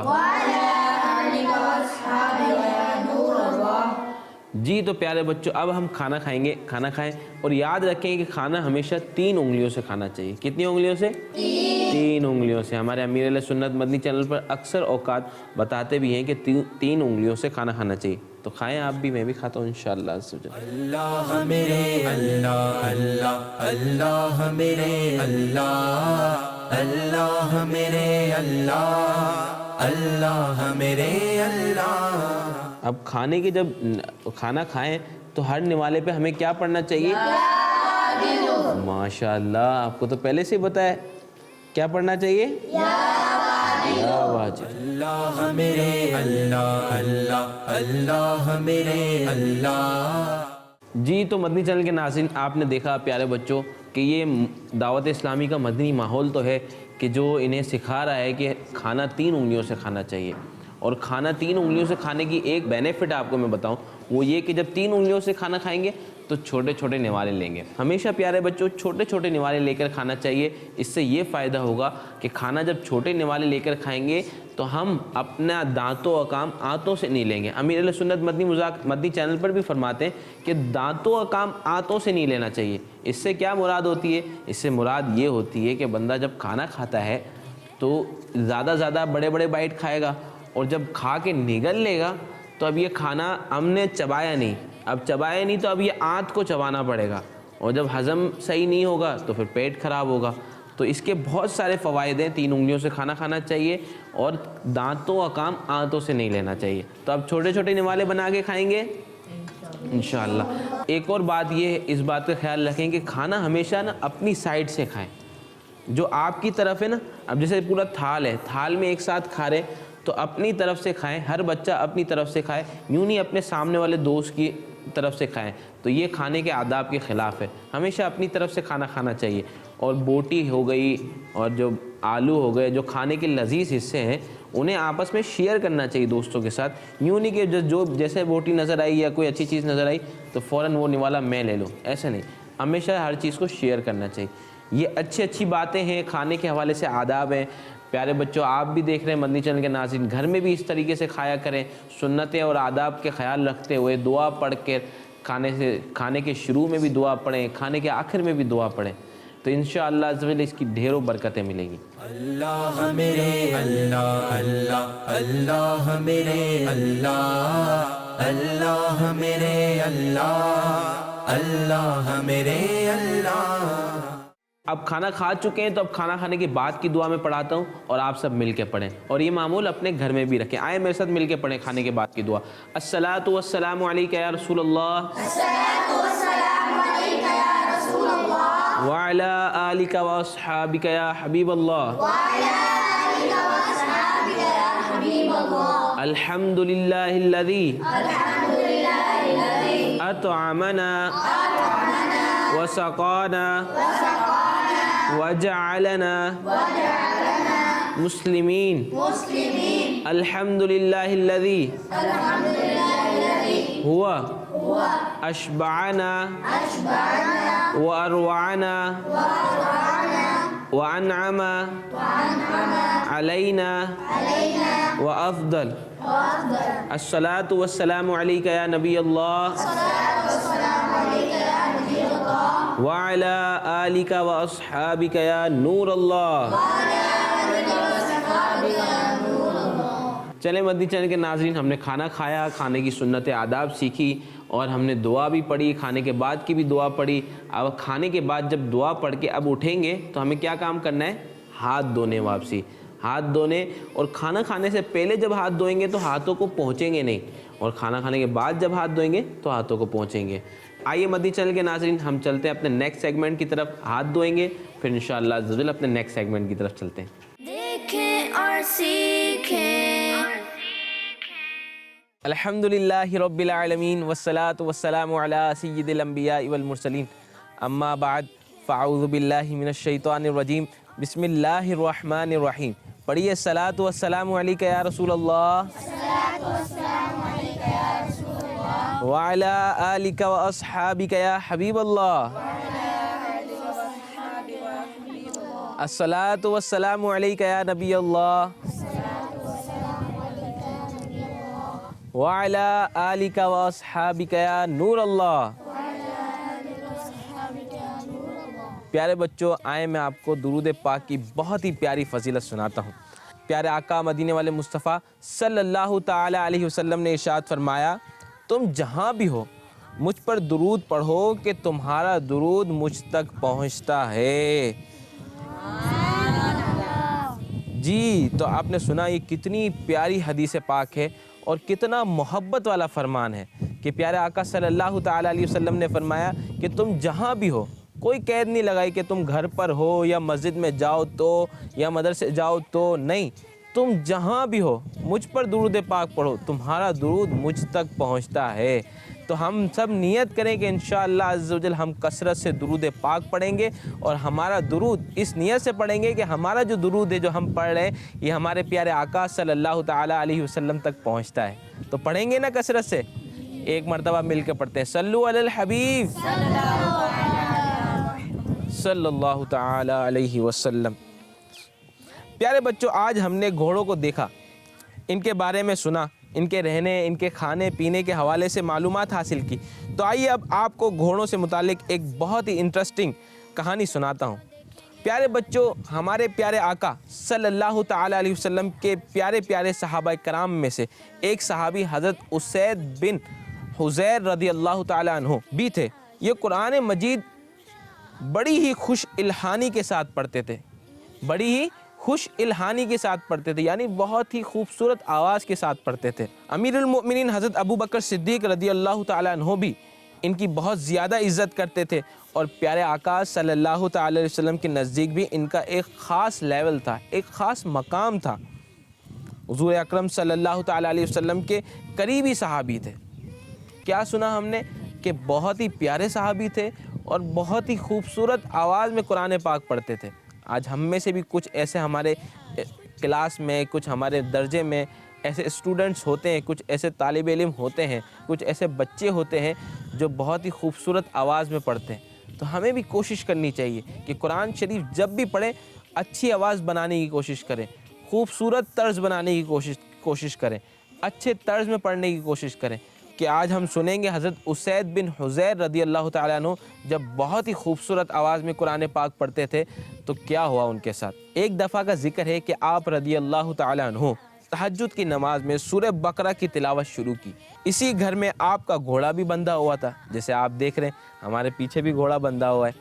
[SPEAKER 2] जी, तो प्यारे बच्चों, अब हम खाना खाएंगे। खाना खाएं और याद रखें कि खाना हमेशा 3 उंगलियों से खाना चाहिए। कितनी उंगलियों से? 3 उंगलियों से। हमारे अमीर अहले सुन्नत मदनी चैनल पर अक्सर औकात बताते भी हैं कि 3 उंगलियों से खाना खाना चाहिए। तो खाएं आप भी, मैं भी खाता हूँ इंशाअल्लाह।
[SPEAKER 7] अल्लाह मेरे अल्लाह अल्लाह अल्लाह मेरे अल्लाह अल्लाह मेरे अल्लाह अल्लाह मेरे अल्लाह।
[SPEAKER 2] अब खाने के जब खाना खाएं तो हर निवाले पे हमें क्या पढ़ना चाहिए? माशाअल्लाह, आपको तो पहले से ही बताया। क्या पढ़ना चाहिए? या वाजिब।
[SPEAKER 7] अल्लाह मेरे अल्लाह अल्लाह अल्लाह मेरे अल्लाह।
[SPEAKER 2] जी, तो मदनी चैनल के नाज़रीन, आपने देखा प्यारे बच्चों कि ये दावत इस्लामी का मदनी माहौल तो है कि जो इन्हें सिखा रहा है कि खाना 3 उंगलियों से खाना चाहिए। اور کھانا 3 انگلیوں سے کھانے کی ایک بینیفٹ آپ کو میں بتاؤں، وہ یہ کہ جب 3 انگلیوں سے کھانا کھائیں گے تو چھوٹے چھوٹے نوالے لیں گے. ہمیشہ پیارے بچوں چھوٹے چھوٹے نوالے لے کر کھانا چاہیے. اس سے یہ فائدہ ہوگا کہ کھانا جب چھوٹے نوالے لے کر کھائیں گے تو ہم اپنا دانتوں و کام آنتوں سے نہیں لیں گے. امیر اہل سنت مدنی چینل پر بھی فرماتے ہیں کہ دانتوں و کام آنتوں سے نہیں لینا چاہیے. اس سے کیا مراد ہوتی ہے؟ اس سے مراد یہ ہوتی ہے کہ بندہ جب کھانا کھاتا ہے تو زیادہ بڑے بڑے بائٹ کھائے گا، اور جب کھا کے نگل لے گا تو اب یہ کھانا ہم نے چبایا نہیں، تو اب یہ آنت کو چبانا پڑے گا، اور جب ہضم صحیح نہیں ہوگا تو پھر پیٹ خراب ہوگا. تو اس کے بہت سارے فوائد ہیں. 3 انگلیوں سے کھانا کھانا چاہیے اور دانتوں کا کام آنتوں سے نہیں لینا چاہیے. تو اب چھوٹے چھوٹے نوالے بنا کے کھائیں گے انشاءاللہ. ایک اور بات یہ ہے، اس بات کا خیال رکھیں کہ کھانا ہمیشہ نا اپنی سائڈ سے کھائیں. جو آپ کی طرف ہے نا، اب جیسے پورا تھال ہے، تھال میں ایک ساتھ کھا رہے تو اپنی طرف سے کھائیں. ہر بچہ اپنی طرف سے کھائے، یوں نہیں اپنے سامنے والے دوست کی طرف سے کھائیں. تو یہ کھانے کے آداب کے خلاف ہے. ہمیشہ اپنی طرف سے کھانا کھانا چاہیے. اور بوٹی ہو گئی اور جو آلو ہو گئے، جو کھانے کے لذیذ حصے ہیں، انہیں آپس میں شیئر کرنا چاہیے دوستوں کے ساتھ. یوں نہیں کہ جو جیسے بوٹی نظر آئی یا کوئی اچھی چیز نظر آئی تو فوراً وہ نوالا میں لے لوں، ایسا نہیں. ہمیشہ ہر چیز کو شیئر کرنا چاہیے. یہ اچھی باتیں ہیں، کھانے کے حوالے سے آداب ہیں. پیارے بچوں، آپ بھی دیکھ رہے ہیں مدنی چینل کے ناظرین، گھر میں بھی اس طریقے سے کھایا کریں. سنتیں اور آداب کے خیال رکھتے ہوئے دعا پڑھ کے کھانے کے شروع میں بھی دعا پڑھیں، کھانے کے آخر میں بھی دعا پڑھیں. تو انشاءاللہ عز و جل اس کی ڈھیروں برکتیں ملیں گی.
[SPEAKER 7] اللہ میرے اللہ اللہ اللہ میرے اللہ اللہ میرے اللہ اللہ میرے اللہ.
[SPEAKER 2] اب کھانا کھا چکے ہیں تو اب کھانا کھانے کے بعد کی دعا میں پڑھاتا ہوں اور آپ سب مل کے پڑھیں، اور یہ معمول اپنے گھر میں بھی رکھیں. آئے میرے ساتھ مل کے پڑھیں کھانے کے بعد کی دعا. الصلاۃ والسلام علیک یا رسول اللہ، وعلی آلک و اصحابک یا حبیب اللہ، الحمد للہ الذی اطعمنا وسقانا وجعلنا مسلمین. الحمد للہ الذی هو اشبعنا واروعنا وانعم علینا وافضل. الصلاۃ والسلام علیک یا نبی اللہ وعلی آلک و اصحابک یا نور اللہ. چلیں مدنی چینل کے ناظرین، ہم نے کھانا کھایا، کھانے کی سنت آداب سیکھی، اور ہم نے دعا بھی پڑھی، کھانے کے بعد کی بھی دعا پڑھی. اب کھانے کے بعد جب دعا پڑھ کے اب اٹھیں گے تو ہمیں کیا کام کرنا ہے؟ ہاتھ دھونے. واپسی ہاتھ دھونے. اور کھانا کھانے سے پہلے جب ہاتھ دھوئیں گے تو ہاتھوں کو پہنچیں گے نہیں، اور کھانا کھانے کے بعد جب ہاتھ دھوئیں گے تو ہاتھوں کو پہنچیں گے. آئیے مدنی چینل کے ناظرین، ہم چلتے ہیں اپنے نیکسٹ سیگمنٹ کی طرف. ہاتھ دھوئیں گے، پھر انشاءاللہ عز و جل اپنے نیکسٹ سیگمنٹ کی طرف چلتے ہیں.
[SPEAKER 1] دیکھیں اور سیکھیں.
[SPEAKER 2] الحمدللہ رب العالمین والصلاة والسلام علی سید الانبیاء والمرسلین. اما بعد فاعوذ باللہ من الشیطان الرجیم. بسم اللہ الرحمن الرحیم. پڑھیے الصلاۃ والسلام علیک یا رسول اللہ وعلی آلک و اصحابک یا حبیب اللہ. الصلاۃ والسلام علیک یا نبی اللہ وعلی آلک و اصحابک یا نور اللہ. پیارے بچوں، آئیں میں آپ کو درود پاک کی بہت ہی پیاری فضیلت سناتا ہوں. پیارے آقا مدینے والے مصطفیٰ صلی اللہ تعالی علیہ وسلم نے ارشاد فرمایا، تم جہاں بھی ہو مجھ پر درود پڑھو کہ تمہارا درود مجھ تک پہنچتا ہے. جی تو آپ نے سنا، یہ کتنی پیاری حدیث پاک ہے اور کتنا محبت والا فرمان ہے کہ پیارے آقا صلی اللہ تعالی علیہ وسلم نے فرمایا کہ تم جہاں بھی ہو، کوئی قید نہیں لگائی کہ تم گھر پر ہو یا مسجد میں جاؤ تو یا مدرسے جاؤ تو، نہیں، تم جہاں بھی ہو مجھ پر درود پاک پڑھو، تمہارا درود مجھ تک پہنچتا ہے. تو ہم سب نیت کریں کہ انشاءاللہ عز و جل ہم کثرت سے درود پاک پڑھیں گے، اور ہمارا درود اس نیت سے پڑھیں گے کہ ہمارا جو درود ہے جو ہم پڑھ رہے ہیں یہ ہمارے پیارے آقا صلی اللہ تعالیٰ علیہ وسلم تک پہنچتا ہے۔ تو پڑھیں گے نا کثرت سے، ایک مرتبہ مل کے پڑھتے ہیں، صلو علی الحبیب صلی اللہ تعالیٰ علیہ وسلم۔ پیارے بچوں، آج ہم نے گھوڑوں کو دیکھا، ان کے بارے میں سنا، ان کے رہنے، ان کے کھانے پینے کے حوالے سے معلومات حاصل کی۔ تو آئیے اب آپ کو گھوڑوں سے متعلق ایک بہت ہی انٹرسٹنگ کہانی سناتا ہوں۔ پیارے بچوں، ہمارے پیارے آقا صلی اللہ تعالیٰ علیہ وسلم کے پیارے پیارے صحابہ کرام میں سے ایک صحابی حضرت اسید بن حضیر رضی اللہ تعالیٰ عنہ بھی تھے۔ یہ قرآن مجید بڑی ہی خوش الحانی کے ساتھ پڑھتے تھے، بڑی ہی خوش الحانی کے ساتھ پڑھتے تھے، یعنی بہت ہی خوبصورت آواز کے ساتھ پڑھتے تھے۔ امیر المؤمنین حضرت ابو بکر صدیق رضی اللہ تعالیٰ عنہ بھی ان کی بہت زیادہ عزت کرتے تھے، اور پیارے آقا صلی اللہ تعالیٰ علیہ وسلم کے نزدیک بھی ان کا ایک خاص لیول تھا، ایک خاص مقام تھا۔ حضور اکرم صلی اللہ تعالیٰ علیہ وسلم کے قریبی صحابی تھے۔ کیا سنا ہم نے کہ بہت ہی پیارے صحابی تھے اور بہت ہی خوبصورت آواز میں قرآن پاک پڑھتے تھے۔ آج ہم میں سے بھی کچھ ایسے ہمارے کلاس میں، کچھ ہمارے درجے میں ایسے اسٹوڈنٹس ہوتے ہیں، کچھ ایسے طالب علم ہوتے ہیں، کچھ ایسے بچے ہوتے ہیں جو بہت ہی خوبصورت آواز میں پڑھتے ہیں۔ تو ہمیں بھی کوشش کرنی چاہیے کہ قرآن شریف جب بھی پڑھیں اچھی آواز بنانے کی کوشش کریں، خوبصورت طرز بنانے کی کوشش کریں، اچھے طرز میں پڑھنے کی کوشش کریں۔ کہ آج ہم سنیں گے حضرت اسید بن حضیر رضی اللہ تعالیٰ عنہ جب بہت ہی خوبصورت آواز میں قرآن پاک پڑھتے تھے تو کیا ہوا ان کے ساتھ۔ ایک دفعہ کا ذکر ہے کہ آپ رضی اللہ تعالیٰ عنہ تہجد کی نماز میں سورہ بقرہ کی تلاوت شروع کی۔ اسی گھر میں آپ کا گھوڑا بھی بندھا ہوا تھا، جیسے آپ دیکھ رہے ہیں ہمارے پیچھے بھی گھوڑا بندھا ہوا ہے۔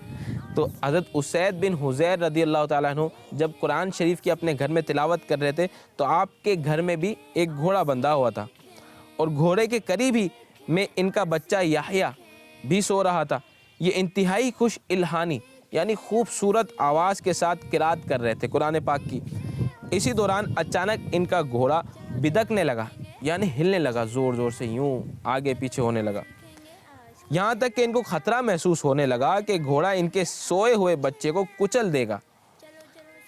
[SPEAKER 2] تو حضرت اسید بن حضیر رضی اللہ تعالیٰ عنہ جب قرآن شریف کی اپنے گھر میں تلاوت کر رہے تھے تو آپ کے گھر میں بھی ایک گھوڑا بندھا ہوا تھا، اور گھوڑے کے قریب ہی میں ان کا بچہ یحییٰ بھی سو رہا تھا۔ یہ انتہائی خوش الحانی یعنی خوبصورت آواز کے ساتھ قرات کر رہے تھے قرآن پاک کی۔ اسی دوران اچانک ان کا گھوڑا بدکنے لگا، یعنی ہلنے لگا، زور زور سے یوں آگے پیچھے ہونے لگا، یہاں تک کہ ان کو خطرہ محسوس ہونے لگا کہ گھوڑا ان کے سوئے ہوئے بچے کو کچل دے گا۔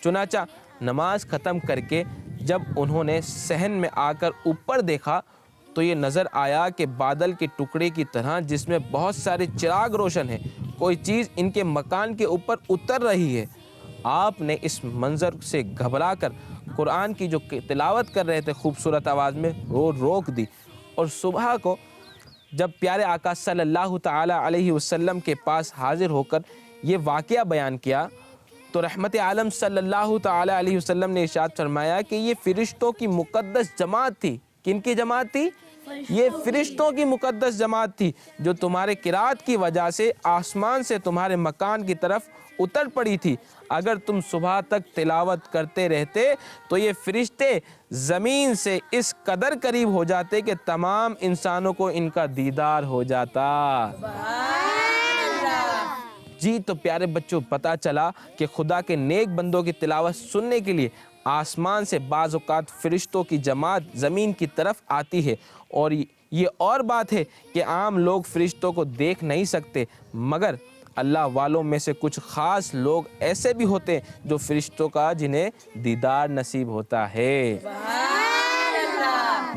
[SPEAKER 2] چنانچہ نماز ختم کر کے جب انہوں نے صحن میں آ کر اوپر دیکھا تو یہ نظر آیا کہ بادل کے ٹکڑے کی طرح جس میں بہت سارے چراغ روشن ہیں، کوئی چیز ان کے مکان کے اوپر اتر رہی ہے۔ آپ نے اس منظر سے گھبرا کر قرآن کی جو تلاوت کر رہے تھے خوبصورت آواز میں وہ روک دی، اور صبح کو جب پیارے آقا صلی اللہ تعالیٰ علیہ وسلم کے پاس حاضر ہو کر یہ واقعہ بیان کیا تو رحمت عالم صلی اللہ تعالیٰ علیہ وسلم نے ارشاد فرمایا کہ یہ فرشتوں کی مقدس جماعت تھی۔ کن کی جماعت تھی؟ یہ فرشتوں کی مقدس جماعت تھی جو تمہارے قرات کی وجہ سے آسمان سے تمہارے مکان کی طرف اتر پڑی تھی۔ اگر تم صبح تک تلاوت کرتے رہتے تو یہ فرشتے زمین سے اس قدر قریب ہو جاتے کہ تمام انسانوں کو ان کا دیدار ہو جاتا۔ جی تو پیارے بچوں، پتہ چلا کہ خدا کے نیک بندوں کی تلاوت سننے کے لیے آسمان سے بعض اوقات فرشتوں کی جماعت زمین کی طرف آتی ہے، اور یہ اور بات ہے کہ عام لوگ فرشتوں کو دیکھ نہیں سکتے، مگر اللہ والوں میں سے کچھ خاص لوگ ایسے بھی ہوتے ہیں جو فرشتوں کا جنہیں دیدار نصیب ہوتا ہے،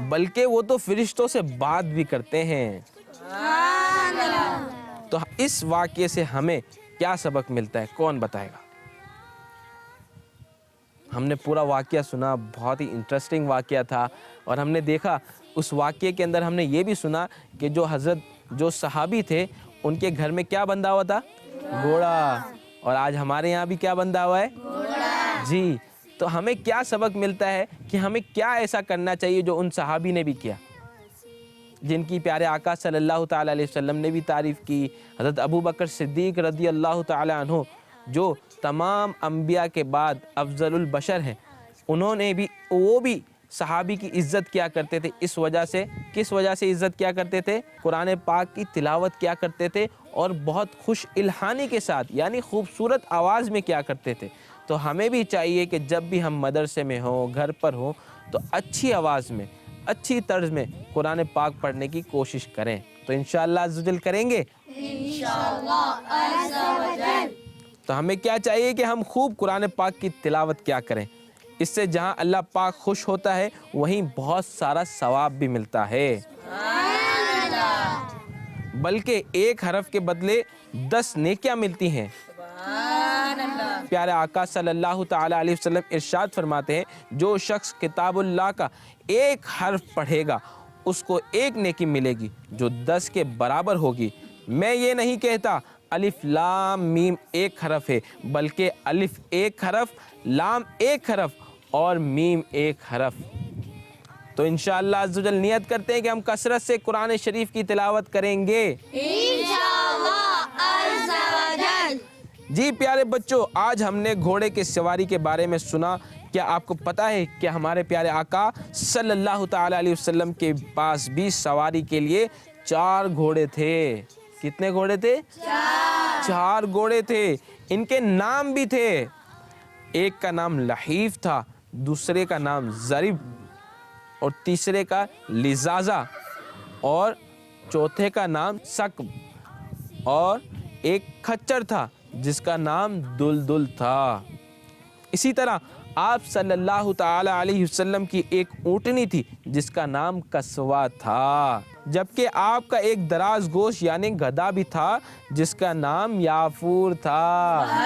[SPEAKER 2] بلکہ وہ تو فرشتوں سے بات بھی کرتے ہیں۔ تو اس واقعے سے ہمیں کیا سبق ملتا ہے، کون بتائے گا؟ ہم نے پورا واقعہ سنا، بہت ہی انٹرسٹنگ واقعہ تھا، اور ہم نے دیکھا اس واقعے کے اندر ہم نے یہ بھی سنا کہ جو صحابی تھے ان کے گھر میں کیا بندھا ہوا تھا؟ گھوڑا۔ اور آج ہمارے یہاں بھی کیا بندھا ہوا ہے؟ گھوڑا۔ جی تو ہمیں کیا سبق ملتا ہے کہ ہمیں کیا ایسا کرنا چاہیے جو ان صحابی نے بھی کیا، جن کی پیارے آقا صلی اللہ تعالیٰ علیہ وسلم نے بھی تعریف کی۔ حضرت ابو بکر صدیق رضی اللہ تعالیٰ عنہ جو تمام انبیاء کے بعد افضل البشر ہیں، وہ بھی صحابی کی عزت کیا کرتے تھے۔ اس وجہ سے کس وجہ سے عزت کیا کرتے تھے؟ قرآن پاک کی تلاوت کیا کرتے تھے، اور بہت خوش الحانی کے ساتھ یعنی خوبصورت آواز میں کیا کرتے تھے۔ تو ہمیں بھی چاہیے کہ جب بھی ہم مدرسے میں ہوں، گھر پر ہوں، تو اچھی آواز میں، اچھی طرز میں قرآن پاک پڑھنے کی کوشش کریں۔ تو تو انشاءاللہ عز و جل کریں گے تو ہمیں کیا چاہیے کہ ہم خوب قرآن پاک کی تلاوت کیا کریں. اس سے جہاں اللہ پاک خوش ہوتا ہے وہیں بہت سارا ثواب بھی ملتا ہے. بلکہ ایک حرف کے بدلے 10 نیکیاں ملتی ہیں. پیارے آقا صلی اللہ تعالی علیہ وسلم ارشاد فرماتے ہیں جو شخص کتاب اللہ کا ایک حرف پڑھے گا اس کو ایک نیکی ملے گی جو 10 کے برابر ہوگی. میں یہ نہیں کہتا الف لام میم ایک حرف ہے، بلکہ الف ایک حرف، لام ایک حرف اور میم ایک حرف. تو انشاءاللہ عز و جل نیت کرتے ہیں کہ ہم کثرت سے قرآن شریف کی تلاوت کریں گے جی. پیارے بچوں، آج ہم نے گھوڑے کی سواری کے بارے میں سنا. کیا آپ کو پتہ ہے کہ ہمارے پیارے آقا صلی اللہ تعالی علیہ وسلم کے پاس بھی سواری کے لیے 4 گھوڑے تھے؟ کتنے گھوڑے تھے؟ 4 گھوڑے تھے. ان کے نام بھی تھے. ایک کا نام لحیف تھا، دوسرے کا نام ضرب اور تیسرے کا لزازہ اور چوتھے کا نام سکب اور ایک کھچر تھا جس کا نام دلدل تھا. اسی طرح آپ صلی اللہ تعالی علیہ وسلم کی ایک اونٹنی تھی جس کا نام کسوا تھا، جبکہ آپ کا ایک دراز گوش یعنی گدھا بھی تھا جس کا نام یافور تھا.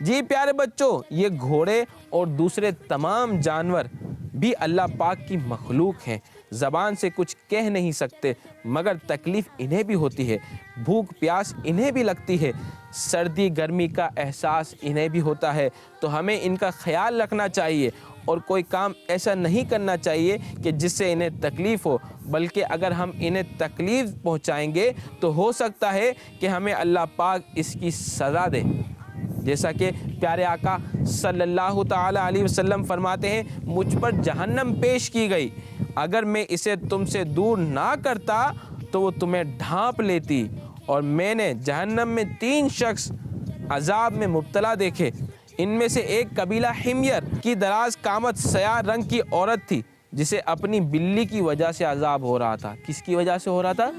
[SPEAKER 2] جی پیارے بچوں، یہ گھوڑے اور دوسرے تمام جانور بھی اللہ پاک کی مخلوق ہیں. زبان سے کچھ کہہ نہیں سکتے مگر تکلیف انہیں بھی ہوتی ہے، بھوک پیاس انہیں بھی لگتی ہے، سردی گرمی کا احساس انہیں بھی ہوتا ہے. تو ہمیں ان کا خیال رکھنا چاہیے اور کوئی کام ایسا نہیں کرنا چاہیے کہ جس سے انہیں تکلیف ہو، بلکہ اگر ہم انہیں تکلیف پہنچائیں گے تو ہو سکتا ہے کہ ہمیں اللہ پاک اس کی سزا دے. جیسا کہ پیارے آقا صلی اللہ تعالی علیہ وسلم فرماتے ہیں مجھ پر جہنم پیش کی گئی، اگر میں اسے تم سے دور نہ کرتا تو وہ تمہیں ڈھانپ لیتی. اور میں نے جہنم میں 3 شخص عذاب میں مبتلا دیکھے. ان میں سے ایک قبیلہ حمیر کی دراز قامت سیاہ رنگ کی عورت تھی جسے اپنی بلی کی وجہ سے عذاب ہو رہا تھا. کس کی وجہ سے ہو رہا تھا؟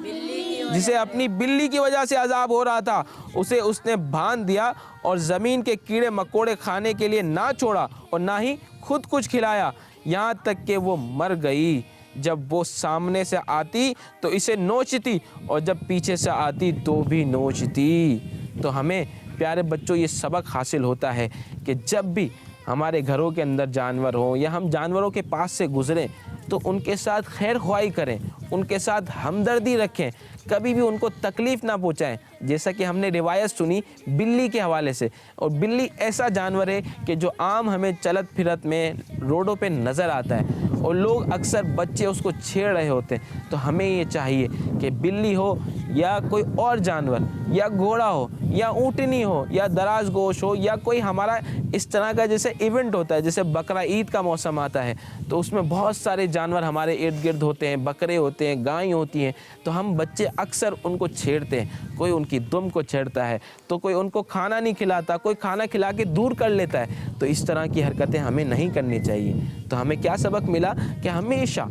[SPEAKER 2] جسے اپنی بلی کی وجہ سے عذاب ہو رہا تھا. اسے اس نے باندھ دیا اور زمین کے کیڑے مکوڑے کھانے کے لیے نہ چھوڑا اور نہ ہی خود کچھ کھلایا، یہاں تک کہ وہ مر گئی. جب وہ سامنے سے آتی تو اسے نوچتی اور جب پیچھے سے آتی تو بھی نوچتی. تو ہمیں پیارے بچوں یہ سبق حاصل ہوتا ہے کہ جب بھی ہمارے گھروں کے اندر جانور ہوں یا ہم جانوروں کے پاس سے گزریں تو ان کے ساتھ خیر خواہی کریں، ان کے ساتھ ہمدردی رکھیں، کبھی بھی ان کو تکلیف نہ پہنچائیں. جیسا کہ ہم نے روایت سنی بلی کے حوالے سے، اور بلی ایسا جانور ہے کہ جو عام ہمیں چلت پھرت میں روڈوں پہ نظر آتا ہے اور لوگ اکثر بچے اس کو چھیڑ رہے ہوتے ہیں. تو ہمیں یہ چاہیے کہ بلی ہو یا کوئی اور جانور یا گھوڑا ہو یا اونٹنی ہو یا دراز گوش ہو یا کوئی ہمارا اس طرح کا جیسے ایونٹ ہوتا ہے، جیسے بقرہ عید کا موسم آتا ہے تو اس میں بہت سارے جانور ہمارے ارد گرد ہوتے ہیں، بکرے ہوتے ہیں، گائیں ہوتی ہیں. تو ہم بچے اکثر ان کو چھیڑتے ہیں. کوئی ان کی دم کو چھیڑتا ہے تو کوئی ان کو کھانا نہیں کھلاتا، کوئی کھانا کھلا کے دور کر لیتا ہے. تو اس طرح کی حرکتیں ہمیں نہیں کرنی چاہیے. تو ہمیں کیا سبق ملا کہ ہمیشہ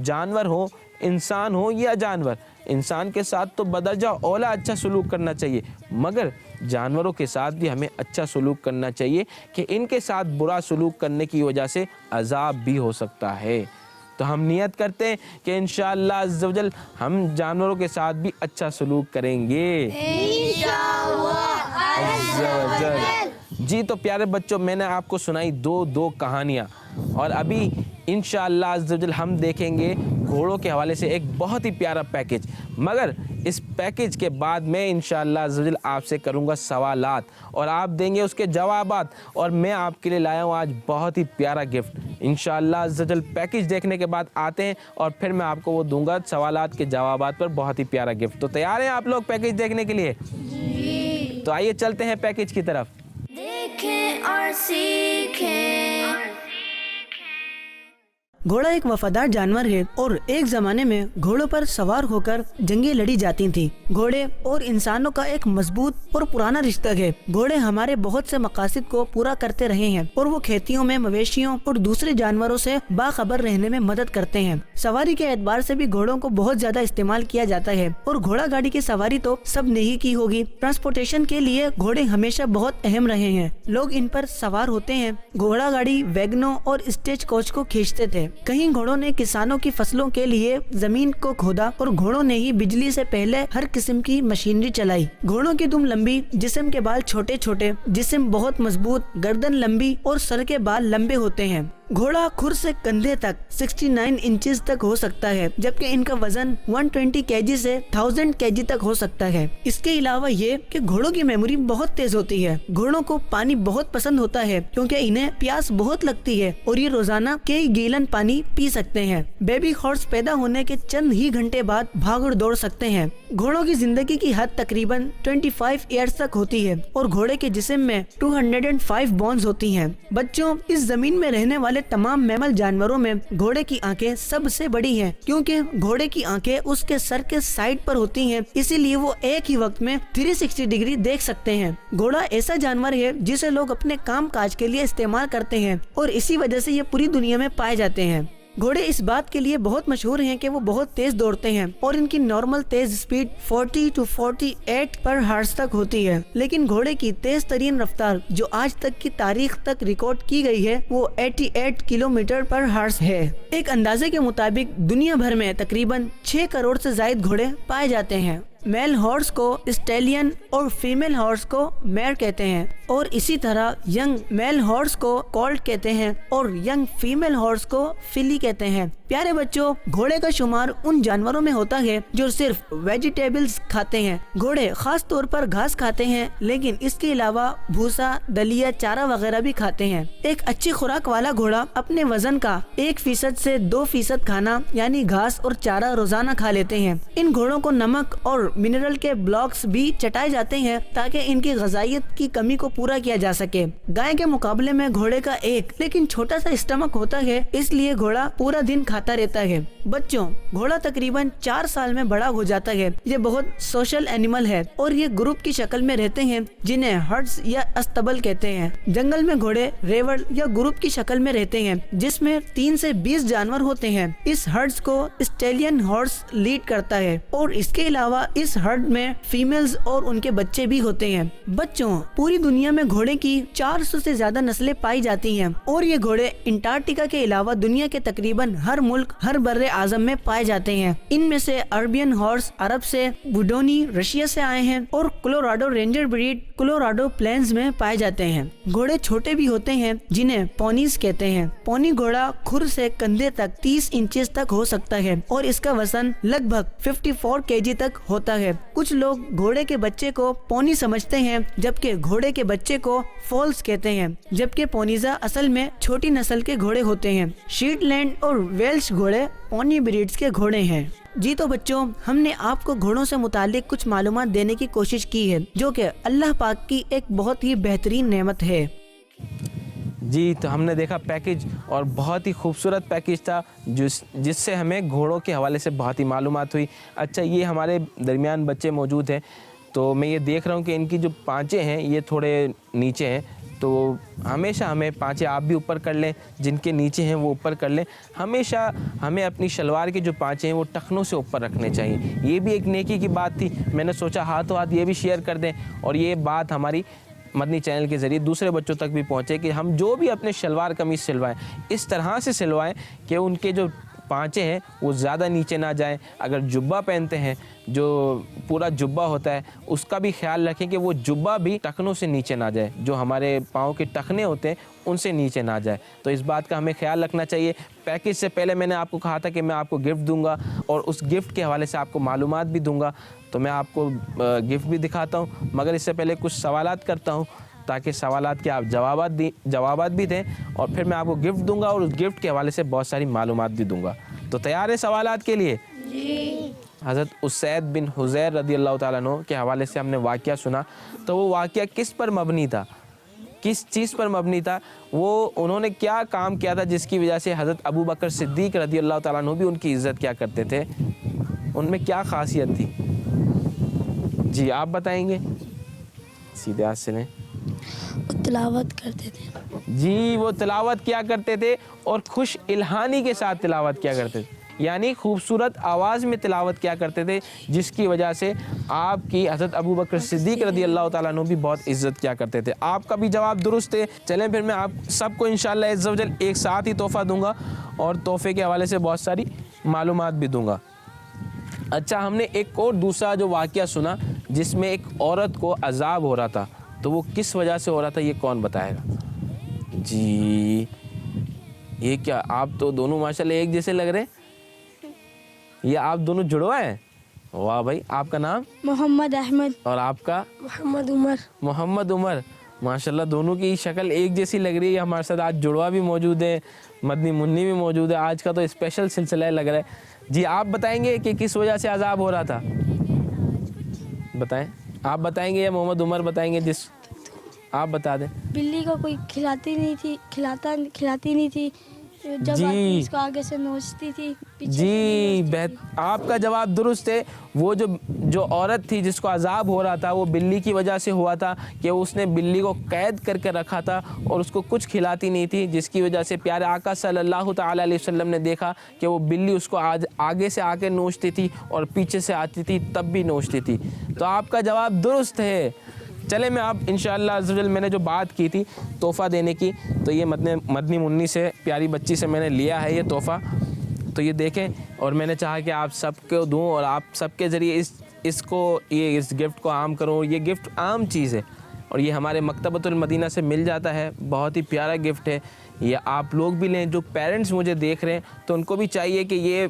[SPEAKER 2] جانور ہو، انسان ہو یا جانور، انسان کے ساتھ تو بدرجہ اولا اچھا سلوک کرنا چاہیے مگر جانوروں کے ساتھ بھی ہمیں اچھا سلوک کرنا چاہیے کہ ان کے ساتھ برا سلوک کرنے کی وجہ سے عذاب بھی ہو سکتا ہے. تو ہم نیت کرتے ہیں کہ انشاءاللہ عز و جل ہم جانوروں کے ساتھ بھی اچھا سلوک کریں گے عز و جل. جی تو پیارے بچوں، میں نے آپ کو سنائی دو کہانیاں اور ابھی انشاءاللہ عز و جل ہم دیکھیں گے گھوڑوں کے حوالے سے ایک بہت ہی پیارا پیکج. مگر اس پیکج کے بعد میں انشاءاللہ عز و جل آپ سے کروں گا سوالات اور آپ دیں گے اس کے جوابات. اور میں آپ کے لیے لایا ہوں آج بہت ہی پیارا گفٹ. انشاءاللہ عز و جل پیکج دیکھنے کے بعد آتے ہیں اور پھر میں آپ کو وہ دوں گا سوالات کے جوابات پر بہت ہی پیارا گفٹ. تو تیار ہیں آپ لوگ پیکج دیکھنے کے لیے؟ تو آئیے چلتے ہیں پیکج کی طرف.
[SPEAKER 1] دیکھیں اور سیکھیں.
[SPEAKER 8] घोड़ा एक वफादार जानवर है और एक जमाने में घोड़ों पर सवार होकर जंगें लड़ी जाती थी। घोड़े और इंसानों का एक मजबूत और पुराना रिश्ता है। घोड़े हमारे बहुत से मकासद को पूरा करते रहे हैं और वो खेतियों में मवेशियों और दूसरे जानवरों से बाखबर रहने में मदद करते हैं। सवारी के एतबार से भी घोड़ों को बहुत ज्यादा इस्तेमाल किया जाता है और घोड़ा गाड़ी की सवारी तो सब ने ही की होगी। ट्रांसपोर्टेशन के लिए घोड़े हमेशा बहुत अहम रहे हैं। लोग इन पर सवार होते हैं। घोड़ा गाड़ी वैगनों और स्टेज कोच को खींचते थे। कहीं घोड़ों ने किसानों की फसलों के लिए जमीन को खोदा और घोड़ों ने ही बिजली से पहले हर किस्म की मशीनरी चलाई। घोड़ों की दुम लंबी, जिस्म के बाल छोटे छोटे, जिस्म बहुत मजबूत, गर्दन लंबी और सर के बाल लंबे होते हैं। घोड़ा खुर से कंधे तक 69 इंचेस तक हो सकता है, जबकि इनका वजन 120 केजी से 1000 केजी तक हो सकता है। इसके अलावा ये कि घोड़ों की मेमोरी बहुत तेज होती है। घोड़ों को पानी बहुत पसंद होता है क्योंकि इन्हें प्यास बहुत लगती है और ये रोजाना कई गैलन पानी पी सकते हैं। बेबी हॉर्स पैदा होने के चंद ही घंटे बाद भाग दौड़ सकते हैं। घोड़ों की जिंदगी की हद तकरीबन 25 ईयर्स तक होती है और घोड़े के जिस्म में 205 बोन्स होती हैं। बच्चों, इस जमीन में रहने वाले तमाम मैमल जानवरों में घोड़े की आंखें सबसे बड़ी हैं, क्योंकि घोड़े की आंखें उसके सर के साइड पर होती हैं, इसीलिए वो एक ही वक्त में 360 डिग्री देख सकते हैं। घोड़ा ऐसा जानवर है जिसे लोग अपने काम काज के लिए इस्तेमाल करते हैं और इसी वजह से ये पूरी दुनिया में पाए जाते हैं। घोड़े इस बात के लिए बहुत मशहूर हैं कि वो बहुत तेज दौड़ते हैं और इनकी नॉर्मल तेज स्पीड 40 to 48 पर हॉर्स तक होती है। लेकिन घोड़े की तेज तरीन रफ्तार जो आज तक की तारीख तक रिकॉर्ड की गई है वो 88 किलोमीटर पर हॉर्स है। एक अंदाजे के मुताबिक दुनिया भर में तकरीबन 6 करोड़ से ज्यादा घोड़े पाए जाते हैं। मेल हॉर्स को स्टेलियन और फीमेल हॉर्स को मेयर कहते हैं और इसी तरह यंग मेल हॉर्स को कॉल्ट कहते हैं और यंग फीमेल हॉर्स को फिली कहते हैं। प्यारे बच्चों, घोड़े का शुमार उन जानवरों में होता है जो सिर्फ वेजिटेबल्स खाते हैं। घोड़े खास तौर पर घास खाते हैं, लेकिन इसके अलावा भूसा, दलिया, चारा वगैरह भी खाते हैं। एक अच्छी खुराक वाला घोड़ा अपने वजन का 1% से 2% खाना यानी घास और चारा रोजाना खा लेते हैं। इन घोड़ों को नमक और मिनरल के ब्लॉक्स भी चटाए जाते हैं ताकि इनकी ग़िज़ाइयत की कमी को पूरा किया जा सके। गाय के मुकाबले में घोड़े का एक लेकिन छोटा सा स्टमक होता है, इसलिए घोड़ा पूरा दिन खाता रहता है। बच्चों, घोड़ा तकरीबन 4 साल में बड़ा हो जाता है। ये बहुत सोशल एनिमल है और ये ग्रुप की शक्ल में रहते हैं जिन्हें हर्ड्स या अस्तबल कहते हैं। जंगल में घोड़े रेवड़ या ग्रुप की शक्ल में रहते हैं जिसमें 3 से 20 जानवर होते हैं। इस हर्ड्स को स्टेलियन हॉर्स लीड करता है और इसके अलावा इस हर्ड में फीमेल्स और उनके बच्चे भी होते हैं। बच्चों, पूरी दुनिया में घोड़े की 400 से ज्यादा नस्लें पाई जाती हैं और ये घोड़े अंटार्कटिका के अलावा दुनिया के तकरीबन हर मुल्क, हर बर्रे आजम में पाए जाते हैं। इनमें से अरबियन हॉर्स अरब से, बुडोनी रशिया से आए हैं और Colorado ranger breed Colorado plains में पाए जाते हैं। घोड़े छोटे भी होते हैं जिन्हें पोनीज कहते हैं। पोनी घोड़ा खुर से कंधे तक 30 इंचेस तक हो सकता है और इसका वजन लगभग 54 केजी तक होता है। कुछ लोग घोड़े के बच्चे को पोनी समझते हैं, जबकि घोड़े के बच्चे को फोल्स कहते हैं, जबकि पोनीजा असल में छोटी नस्ल के घोड़े होते हैं। शीटलैंड और वेल्श घोड़े पोनी ब्रीड्स के घोड़े हैं। जी तो बच्चों, हमने आपको घोड़ों से मुतालिक कुछ मालूमात देने की कोशिश की है जो कि अल्लाह पाक की एक बहुत ही बेहतरीन नेमत है।
[SPEAKER 2] जी, तो हमने देखा पैकेज और बहुत ही खूबसूरत पैकेज था जिससे हमें घोड़ों के हवाले से बहुत ही मालूमात हुई। अच्छा, ये हमारे दरमियान बच्चे मौजूद हैं, तो मैं ये देख रहा हूँ कि इनकी जो पाँचें हैं ये थोड़े नीचे हैं, तो हमेशा हमें पाँचें आप भी ऊपर कर लें, जिनके नीचे हैं वो ऊपर कर लें। हमेशा हमें अपनी शलवार के जो पाँचें हैं वो टखनों से ऊपर रखने चाहिए। ये भी एक नेकी की बात थी, मैंने सोचा हाथों हाथ ये भी शेयर कर दें और ये बात हमारी मदनी चैनल के ज़रिए दूसरे बच्चों तक भी पहुँचे कि हम जो भी अपने शलवार कमीज़ सिलवाएं इस तरह से सिलवाएं कि उनके जो पाँचें हैं वो ज़्यादा नीचे ना जाएं। अगर जुब्बा पहनते हैं, जो पूरा जुब्बा होता है, उसका भी ख्याल रखें कि वो जुब्बा भी टखनों से नीचे ना जाए, जो हमारे पाँव के टखने होते हैं उनसे नीचे ना जाए। तो इस बात का हमें ख्याल रखना चाहिए। पैकेज से पहले मैंने आपको कहा था कि मैं आपको गिफ्ट दूंगा और उस गिफ्ट के हवाले से आपको मालूमात भी दूंगा, तो मैं आपको गिफ्ट भी दिखाता हूँ, मगर इससे पहले कुछ सवालात करता हूँ ताकि सवालात के आप जवाबात भी दें और फिर मैं आपको गिफ्ट दूंगा और उस गिफ्ट के हवाले से बहुत सारी मालूमात भी दूंगा। तो तैयार है सवालात के लिए? जी। हज़रत उसैद बिन हुज़ैर रज़ी अल्लाह ताला अन्हु के हवाले से हमने वाक़या सुना, तो वो वाक़या किस पर मबनी था? کس چیز پر مبنی تھا, وہ انہوں نے کیا کام کیا تھا جس کی وجہ سے حضرت ابو بکر صدیق رضی اللہ تعالیٰ عنہ بھی ان کی عزت کیا کرتے تھے, ان میں کیا خاصیت تھی؟ جی آپ بتائیں گے, سیدھے ہاتھ سے لیں.
[SPEAKER 1] وہ تلاوت کرتے تھے.
[SPEAKER 2] جی وہ تلاوت کیا کرتے تھے اور خوش الہانی کے ساتھ تلاوت کیا کرتے تھے, یعنی خوبصورت آواز میں تلاوت کیا کرتے تھے, جس کی وجہ سے آپ کی حضرت ابو بکر صدیق رضی اللہ تعالیٰ عنہ بھی بہت عزت کیا کرتے تھے. آپ کا بھی جواب درست ہے. چلیں پھر میں آپ سب کو انشاءاللہ عز و جل ایک ساتھ ہی تحفہ دوں گا اور تحفے کے حوالے سے بہت ساری معلومات بھی دوں گا. اچھا, ہم نے ایک اور دوسرا جو واقعہ سنا جس میں ایک عورت کو عذاب ہو رہا تھا, تو وہ کس وجہ سے ہو رہا تھا, یہ کون بتائے گا؟ جی یہ کیا, آپ تو دونوں ماشاءاللہ ایک جیسے لگ رہے, یہ آپ دونوں جڑوا ہیں؟ واہ بھائی, آپ کا نام؟
[SPEAKER 3] محمد احمد.
[SPEAKER 2] اور آپ کا؟
[SPEAKER 3] محمد عمر.
[SPEAKER 2] محمد عمر. ماشاءاللہ دونوں کی شکل ایک جیسی لگ رہی ہے. ہمارے ساتھ آج جڑوا بھی موجود ہے, مدنی منی بھی موجود ہے. آج کا تو اسپیشل سلسلہ لگ رہا ہے. جی آپ بتائیں گے کہ کس وجہ سے عذاب ہو رہا تھا؟ بتائیں, آپ بتائیں گے یا محمد عمر بتائیں گے؟ جس آپ بتا دیں.
[SPEAKER 3] بلی کو کوئی کھلاتی نہیں تھی, جب
[SPEAKER 2] جی
[SPEAKER 3] اس کو آگے سے نوچتی تھی.
[SPEAKER 2] جی آپ کا جواب درست ہے. وہ جو عورت تھی جس کو عذاب ہو رہا تھا, وہ بلی کی وجہ سے ہوا تھا کہ اس نے بلی کو قید کر کے رکھا تھا اور اس کو کچھ کھلاتی نہیں تھی, جس کی وجہ سے پیارے آقا صلی اللہ تعالیٰ علیہ وسلم نے دیکھا کہ وہ بلی اس کو آگے سے آ کے نوچتی تھی اور پیچھے سے آتی تھی تب بھی نوچتی تھی. تو آپ کا جواب درست ہے. چلے میں آپ انشاءاللہ عز و جل میں نے جو بات کی تھی تحفہ دینے کی, تو یہ مدنی منی سے پیاری بچی سے میں نے لیا ہے یہ تحفہ, تو یہ دیکھیں. اور میں نے چاہا کہ آپ سب کو دوں اور آپ سب کے ذریعے اس گفٹ کو عام کروں. یہ گفٹ عام چیز ہے اور یہ ہمارے مکتبۃ المدینہ سے مل جاتا ہے. بہت ہی پیارا گفٹ ہے. یہ آپ لوگ بھی لیں, جو پیرنٹس مجھے دیکھ رہے ہیں تو ان کو بھی چاہیے کہ یہ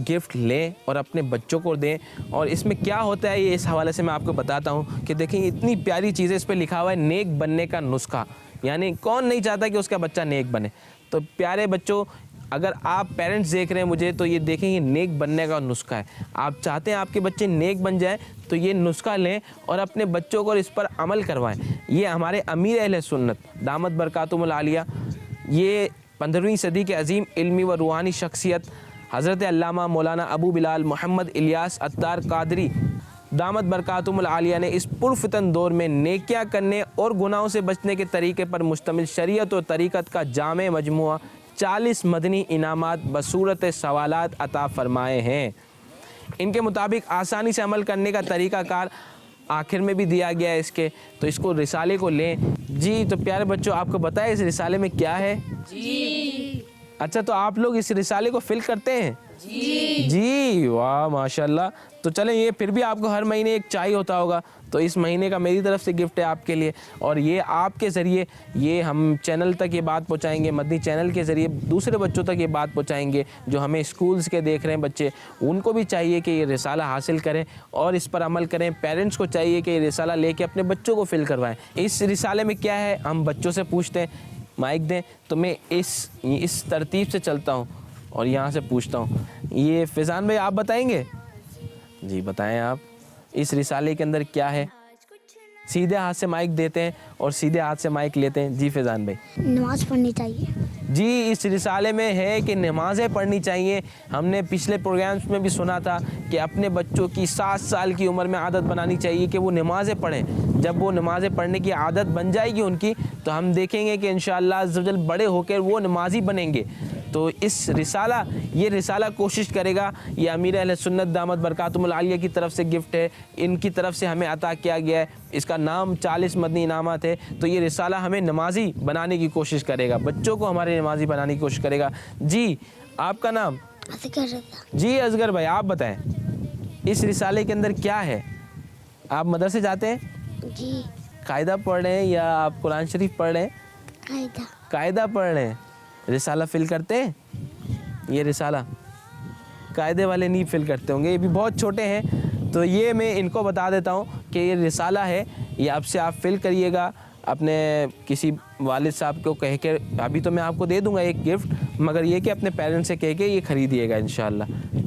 [SPEAKER 2] گفٹ لیں اور اپنے بچوں کو دیں. اور اس میں کیا ہوتا ہے یہ اس حوالے سے میں آپ کو بتاتا ہوں کہ دیکھیں اتنی پیاری چیز ہے. اس پہ لکھا ہوا ہے نیک بننے کا نسخہ, یعنی کون نہیں چاہتا کہ اس کا بچہ نیک بنے. تو پیارے بچوں, اگر آپ پیرنٹس دیکھ رہے ہیں مجھے تو یہ دیکھیں یہ نیک بننے کا نسخہ ہے. آپ چاہتے ہیں آپ کے بچے نیک بن جائیں تو یہ نسخہ لیں اور اپنے بچوں کو اس پر عمل کروائیں. یہ ہمارے امیر اہل سنت دامت برکاتہم العالیہ, یہ 15ویں صدی کے عظیم علمی و روحانی شخصیت حضرت علامہ مولانا ابو بلال محمد الیاس عطار قادری دامت برکاتہم العالیہ نے اس پرفتن دور میں نیکیاں کرنے اور گناہوں سے بچنے کے طریقے پر مشتمل شریعت و طریقت کا جامع مجموعہ 40 مدنی انعامات بصورت سوالات عطا فرمائے ہیں. ان کے مطابق آسانی سے عمل کرنے کا طریقہ کار آخر میں بھی دیا گیا ہے اس کے, تو اس کو رسالے کو لیں. جی تو پیارے بچوں, آپ کو بتائیں اس رسالے میں کیا ہے؟ جی اچھا, تو آپ لوگ اس رسالے کو فل کرتے ہیں؟ جی واہ ماشاءاللہ. تو چلیں, یہ پھر بھی آپ کو ہر مہینے ایک چائے ہوتا ہوگا, تو اس مہینے کا میری طرف سے گفٹ ہے آپ کے لیے. اور یہ آپ کے ذریعے یہ ہم چینل تک یہ بات پہنچائیں گے, مدنی چینل کے ذریعے دوسرے بچوں تک یہ بات پہنچائیں گے جو ہمیں اسکولز کے دیکھ رہے ہیں بچے. ان کو بھی چاہیے کہ یہ رسالہ حاصل کریں اور اس پر عمل کریں. پیرنٹس کو چاہیے کہ یہ رسالہ لے کے اپنے بچوں کو فل کروائیں. اس رسالے میں کیا ہے ہم بچوں سے پوچھتے ہیں, مائک دیں تو میں اس ترتیب سے چلتا ہوں اور یہاں سے پوچھتا ہوں. یہ فیضان بھائی آپ بتائیں گے؟ جی بتائیں آپ, اس رسالے کے اندر کیا ہے؟ سیدھے ہاتھ سے مائک دیتے ہیں اور سیدھے ہاتھ سے مائک لیتے ہیں. جی فیضان بھائی.
[SPEAKER 3] نماز پڑھنی چاہیے.
[SPEAKER 2] جی اس رسالے میں ہے کہ نمازیں پڑھنی چاہیے. ہم نے پچھلے پروگرامز میں بھی سنا تھا کہ اپنے بچوں کی 7 سال کی عمر میں عادت بنانی چاہیے کہ وہ نمازیں پڑھیں. جب وہ نمازیں پڑھنے کی عادت بن جائے گی ان کی, تو ہم دیکھیں گے کہ انشاءاللہ عز و جل بڑے ہو کر وہ نمازی بنیں گے. تو یہ رسالہ کوشش کرے گا. یہ امیر اہل سنت دامت برکاتہم العالیہ کی طرف سے گفٹ ہے, ان کی طرف سے ہمیں عطا کیا گیا ہے. اس کا نام 40 مدنی انعامات ہے. تو یہ رسالہ ہمیں نمازی بنانے کی کوشش کرے گا, بچوں کو ہمارے نمازی بنانے کی کوشش کرے گا. جی آپ کا نام؟ جی اصغر بھائی آپ بتائیں اس رسالے کے اندر کیا ہے؟ آپ مدرسے جاتے ہیں؟
[SPEAKER 3] جی.
[SPEAKER 2] قاعدہ پڑھ رہے ہیں یا آپ قرآن شریف پڑھ رہے ہیں؟ قاعدہ پڑھ رہے ہیں. رسالہ فل کرتے ہیں؟ یہ رسالہ قاعدے والے نہیں فل کرتے ہوں گے, یہ بھی بہت چھوٹے ہیں. تو یہ میں ان کو بتا دیتا ہوں کہ یہ رسالہ ہے, یہ اب سے آپ فل کریے گا اپنے کسی والد صاحب کو کہہ کے. ابھی تو میں آپ کو دے دوں گا ایک گفٹ, مگر یہ کہ اپنے پیرنٹس سے کہہ کے یہ خریدیے گا انشاءاللہ.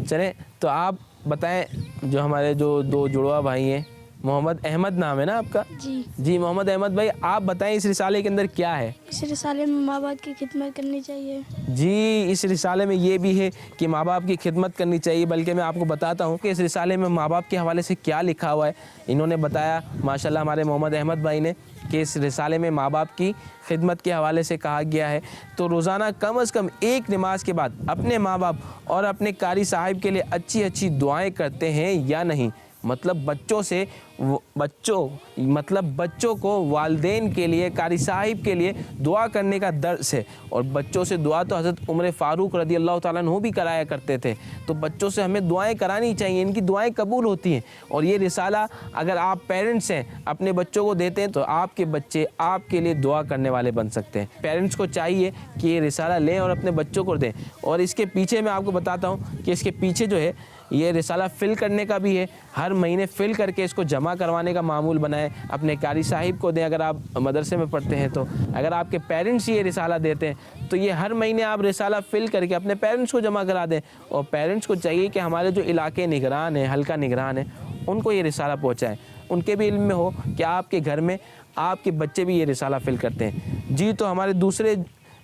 [SPEAKER 2] چلیں تو آپ بتائیں, جو ہمارے جو 2 جڑوا بھائی ہیں मोहम्मद अहमद नाम है ना आपका?
[SPEAKER 3] जी।
[SPEAKER 2] जी मोहम्मद अहमद भाई, आप बताएं इस रिसाले के अंदर क्या है?
[SPEAKER 3] इस रिसाले में माँ बाप की खिदमत करनी चाहिए।
[SPEAKER 2] जी, इस रिसाले में ये भी है कि माँ बाप की खिदमत करनी चाहिए, बल्कि मैं आपको बताता हूँ कि इस रिसाले में माँ बाप के हवाले से क्या लिखा हुआ है। इन्होंने बताया माशाल्लाह हमारे मोहम्मद अहमद भाई ने कि इस रिसाले में माँ बाप की खिदमत के हवाले से कहा गया है तो रोज़ाना कम अज़ कम एक नमाज के बाद अपने माँ बाप और अपने कारी साहिब के लिए अच्छी अच्छी दुआएं करते हैं या नहीं। मतलब बच्चों को वालिदैन के लिए, कारी साहिब के लिए दुआ करने का दर्स है। और बच्चों से दुआ तो हज़रत उमर फ़ारूक रज़ी अल्लाह ताला अन्हु भी कराया करते थे। तो बच्चों से हमें दुआएं करानी चाहिए, इनकी दुआएं कबूल होती हैं। और ये रिसाला अगर आप पेरेंट्स हैं, अपने बच्चों को देते हैं तो आपके बच्चे आपके लिए दुआ करने वाले बन सकते हैं। पेरेंट्स को चाहिए कि ये रिसाला लें और अपने बच्चों को दें। और इसके पीछे मैं आपको बताता हूँ कि इसके पीछे जो है ये रिसाला फ़िल करने का भी है। हर महीने फ़िल करके इसको जमा करवाने का मामूल बनाएं, अपने कारी साहिब को दें। अगर आप मदरसे में पढ़ते हैं तो अगर आपके पेरेंट्स ये रिसाला देते हैं तो ये हर महीने आप रिसाला फ़िल करके अपने पेरेंट्स को जमा करा दें। और पेरेंट्स को चाहिए कि हमारे जो इलाके निगरान है, हल्का निगरान है, उनको ये रिसाला पहुँचाएँ। उनके भी इल्म में हो कि आपके घर में आपके बच्चे भी ये रिसाला फ़िल करते हैं। जी, तो हमारे दूसरे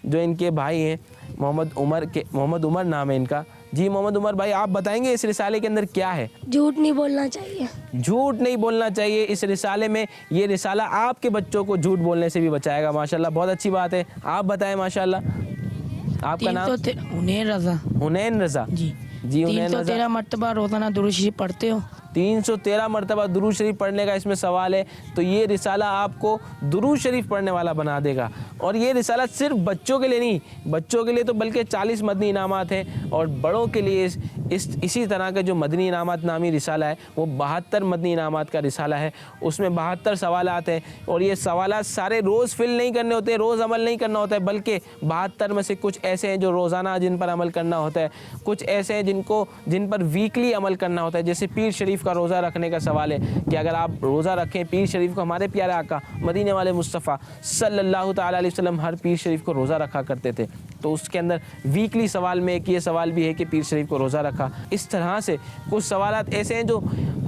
[SPEAKER 2] जो इनके भाई हैं मोहम्मद उमर नाम है इनका। जी मोहम्मद उमर भाई, आप बताएंगे इस रिसाले के अंदर क्या है?
[SPEAKER 3] झूठ नहीं बोलना चाहिए।
[SPEAKER 2] झूठ नहीं बोलना चाहिए इस रिसाले में। ये रिसाला आपके बच्चों को झूठ बोलने से भी बचाएगा। माशाल्लाह, बहुत अच्छी बात है। आप बताएं माशाल्लाह, आपका नाम?
[SPEAKER 5] हुनैन रज़ा।
[SPEAKER 2] हुनैन रज़ा जी। हुनैन रज़ा,
[SPEAKER 5] 313 मरतबा रोज़ाना दुरूद शरीफ पढ़ते हो?
[SPEAKER 2] 313 मरतबा दुरूद शरीफ पढ़ने का इसमें सवाल है। तो ये रिसाला आपको दुरूद शरीफ पढ़ने वाला बना देगा। और ये रिसाला सिर्फ बच्चों के लिए नहीं, बच्चों के लिए तो बल्कि 40 मदनी इनामात हैं। और बड़ों के लिए इसी तरह का जो मदनी इनामात नामी रिसाला है वो 72 मदनी इनामात का रिसाला है। उसमें 72 सवालात हैं। और ये सवालात सारे रोज़ फिल नहीं करने होते, रोज़ अमल नहीं करना होता है, बल्कि 72 में से कुछ ऐसे हैं जो रोज़ाना जिन पर अमल करना होता है, कुछ ऐसे हैं जिन पर वीकली अमल करना होता है। जैसे पीर शरीफ का रोज़ा रखने का सवाल है कि अगर आप रोज़ा रखें पीर शरीफ को, हमारे प्यारे आका मदीने वाले मुस्तफ़ा सल्लल्लाहु ताला अलैहि वसल्लम हर पीर शरीफ को रोज़ा रखा करते थे। तो उसके अंदर वीकली सवाल में एक ये सवाल भी है कि पीर शरीफ को रोज़ा रखा। इस तरह से कुछ सवालात ऐसे हैं जो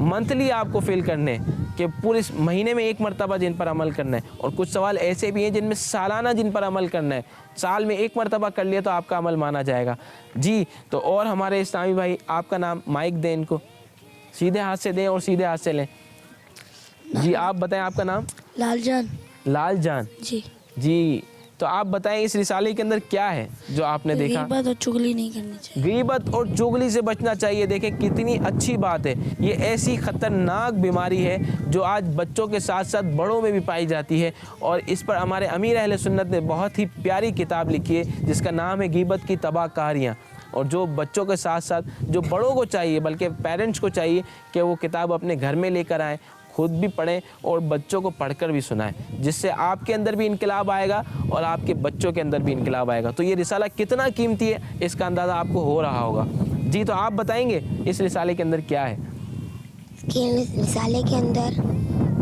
[SPEAKER 2] मंथली आपको फिल करने कि पूरे महीने में एक मरतबा जिन पर अमल करना है। और कुछ सवाल ऐसे भी हैं जिनमें सालाना जिन पर अमल करना है, साल में एक मरतबा कर लिया तो आपका अमल माना जाएगा। जी, तो और हमारे इस्लामी भाई, आपका नाम? माइक दें इनको, सीधे हाथ से दें और सीधे हाथ से लें। जी, आप बताएं आपका नाम?
[SPEAKER 3] लालजान।
[SPEAKER 2] लालजान जी, तो आप बताएं इस रिसाले के अंदर क्या है जो आपने देखा?
[SPEAKER 3] गीबत और चुगली नहीं करनी चाहिए।
[SPEAKER 2] गीबत और चुगली से बचना चाहिए। देखें कितनी अच्छी बात है। ये ऐसी ख़तरनाक बीमारी है जो आज बच्चों के साथ साथ बड़ों में भी पाई जाती है। और इस पर हमारे अमीर अहले सुन्नत ने बहुत ही प्यारी किताब लिखी है जिसका नाम है गीबत की तबाहकारियाँ। और जो बच्चों के साथ साथ जो बड़ों को चाहिए, बल्कि पेरेंट्स को चाहिए कि वो किताब अपने घर में लेकर आएँ, खुद भी पढ़ें और बच्चों को पढ़कर भी सुनाएं, जिससे आपके अंदर भी इनकलाब आएगा और आपके बच्चों के अंदर भी इनकलाब आएगा। तो ये रिसाला कितना कीमती है इसका अंदाज़ा आपको हो रहा होगा। जी, तो आप बताएंगे इस रिसाले के अंदर क्या है?
[SPEAKER 3] रिसाले के अंदर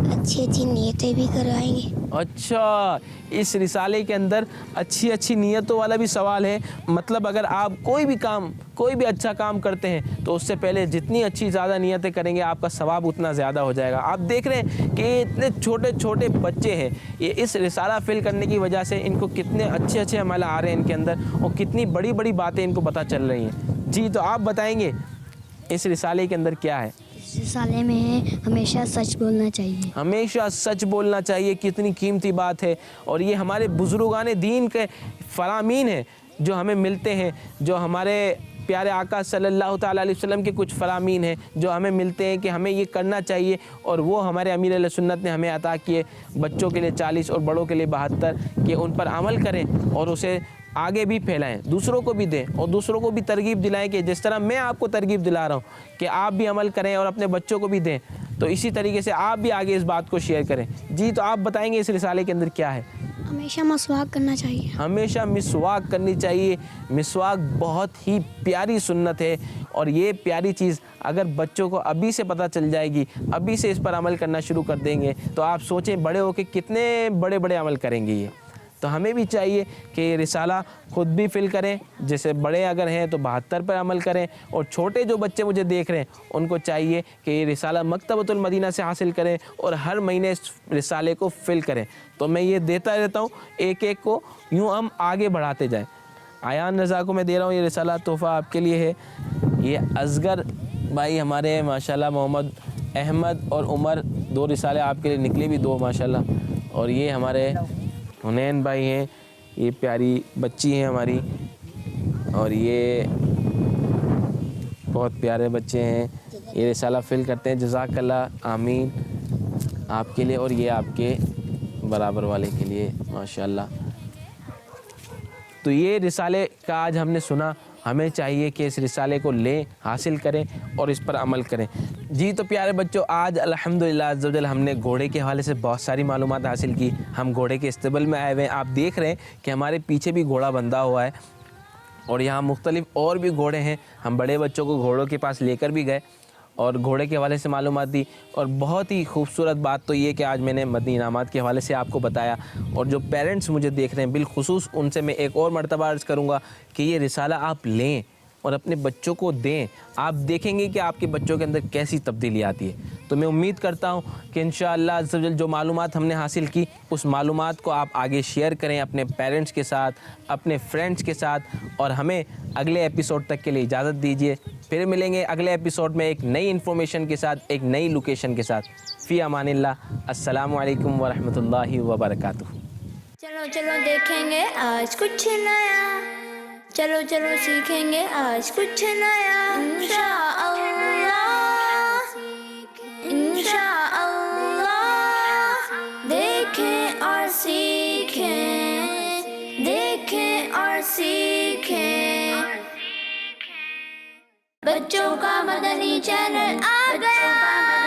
[SPEAKER 3] अच्छी अच्छी नियतें भी करवाएंगे।
[SPEAKER 2] अच्छा, इस रिसाले के अंदर अच्छी अच्छी नियतों वाला भी सवाल है। मतलब अगर आप कोई भी अच्छा काम करते हैं तो उससे पहले जितनी अच्छी ज़्यादा नियतें करेंगे आपका सवाब उतना ज़्यादा हो जाएगा। आप देख रहे हैं कि इतने छोटे छोटे बच्चे हैं, ये इस रिसाला फिल करने की वजह से इनको कितने अच्छे अच्छे अमल आ रहे हैं इनके अंदर और कितनी बड़ी बड़ी बातें इनको पता चल रही हैं। जी, तो आप बताएंगे इस रिसाले के अंदर क्या है?
[SPEAKER 3] इस रिसाले में हमेशा सच बोलना चाहिए।
[SPEAKER 2] हमेशा सच बोलना चाहिए, कितनी कीमती बात है। और ये हमारे बुजुर्गान दीन के फरामीन हैं जो हमें मिलते हैं, जो हमारे प्यारे आका सल्लल्लाहु ताला अलैहि वसल्लम के कुछ फरामीन हैं जो हमें मिलते हैं कि हमें ये करना चाहिए। और वो हमारे अमीर अहले सुन्नत ने हमें अता किए, बच्चों के लिए 40 और बड़ों के लिए 72, कि उन पर अमल करें और उसे आगे भी फैलाएं, दूसरों को भी दें और दूसरों को भी तरगीब दिलाएं कि जिस तरह मैं आपको तरगीब दिला रहा हूँ कि आप भी अमल करें और अपने बच्चों को भी दें, तो इसी तरीके से आप भी आगे इस बात को शेयर करें। जी, तो आप बताएंगे इस रिसाले के अंदर क्या है?
[SPEAKER 3] हमेशा मिसवाक करना चाहिए।
[SPEAKER 2] हमेशा मिसवाक करनी चाहिए। मिसवाक बहुत ही प्यारी सुन्नत है और ये प्यारी चीज़ अगर बच्चों को अभी से पता चल जाएगी, अभी से इस पर अमल करना शुरू कर देंगे, तो आप सोचें बड़े होकर कितने बड़े बड़े अमल करेंगे ये। تو ہمیں بھی چاہیے کہ یہ رسالہ خود بھی فل کریں، جیسے بڑے اگر ہیں تو 72 پر عمل کریں، اور چھوٹے جو بچے مجھے دیکھ رہے ہیں ان کو چاہیے کہ یہ رسالہ مکتبۃ المدینہ سے حاصل کریں اور ہر مہینے اس رسالے کو فل کریں۔ تو میں یہ دیتا رہتا ہوں ایک ایک کو، یوں ہم آگے بڑھاتے جائیں۔ ایان رضا کو میں دے رہا ہوں یہ رسالہ، تحفہ آپ کے لیے ہے۔ یہ اصغر بھائی ہمارے ماشاءاللہ، محمد احمد اور عمر، 2 رسالے آپ کے لیے نکلے بھی 2 ماشاءاللہ۔ اور یہ ہمارے حنین بھائی ہیں، یہ پیاری بچی ہیں ہماری، اور یہ بہت پیارے بچے ہیں، یہ رسالہ فل کرتے ہیں۔ جزاک اللہ، آمین آپ کے لیے، اور یہ آپ کے برابر والے کے لیے ماشاءاللہ۔ تو یہ رسالے کا آج ہم نے سنا، ہمیں چاہیے کہ اس رسالے کو لیں، حاصل کریں اور اس پر عمل کریں۔ جی تو پیارے بچوں، آج الحمدللہ عز و جل ہم نے گھوڑے کے حوالے سے بہت ساری معلومات حاصل کی۔ ہم گھوڑے کے استبل میں آئے ہوئے ہیں، آپ دیکھ رہے ہیں کہ ہمارے پیچھے بھی گھوڑا بندھا ہوا ہے، اور یہاں مختلف اور بھی گھوڑے ہیں۔ ہم بڑے بچوں کو گھوڑوں کے پاس لے کر بھی گئے اور گھوڑے کے حوالے سے معلومات دی، اور بہت ہی خوبصورت بات تو یہ کہ آج میں نے مدنی انعامات کے حوالے سے آپ کو بتایا۔ اور جو پیرنٹس مجھے دیکھ رہے ہیں بالخصوص ان سے میں ایک اور مرتبہ عرض کروں گا کہ یہ رسالہ آپ لیں اور اپنے بچوں کو دیں، آپ دیکھیں گے کہ آپ کے بچوں کے اندر کیسی تبدیلی آتی ہے۔ تو میں امید کرتا ہوں کہ انشاءاللہ عز و جل جو معلومات ہم نے حاصل کی اس معلومات کو آپ آگے شیئر کریں اپنے پیرنٹس کے ساتھ، اپنے فرینڈس کے ساتھ، اور ہمیں اگلے ایپیسوڈ تک کے لیے اجازت دیجیے۔ پھر ملیں گے اگلے ایپیسوڈ میں ایک نئی انفارمیشن کے ساتھ، ایک نئی لوکیشن کے ساتھ۔ فی امان اللہ، السلام علیکم ورحمۃ اللہ وبرکاتہ۔
[SPEAKER 1] چلو چلو دیکھیں گے آج کچھ نیا، چلو چلو سیکھیں گے آج کچھ نیا، انشاءاللہ انشاءاللہ۔ دیکھیں اور سیکھیں، دیکھیں اور سیکھیں، بچوں کا مدنی چینل آ گیا۔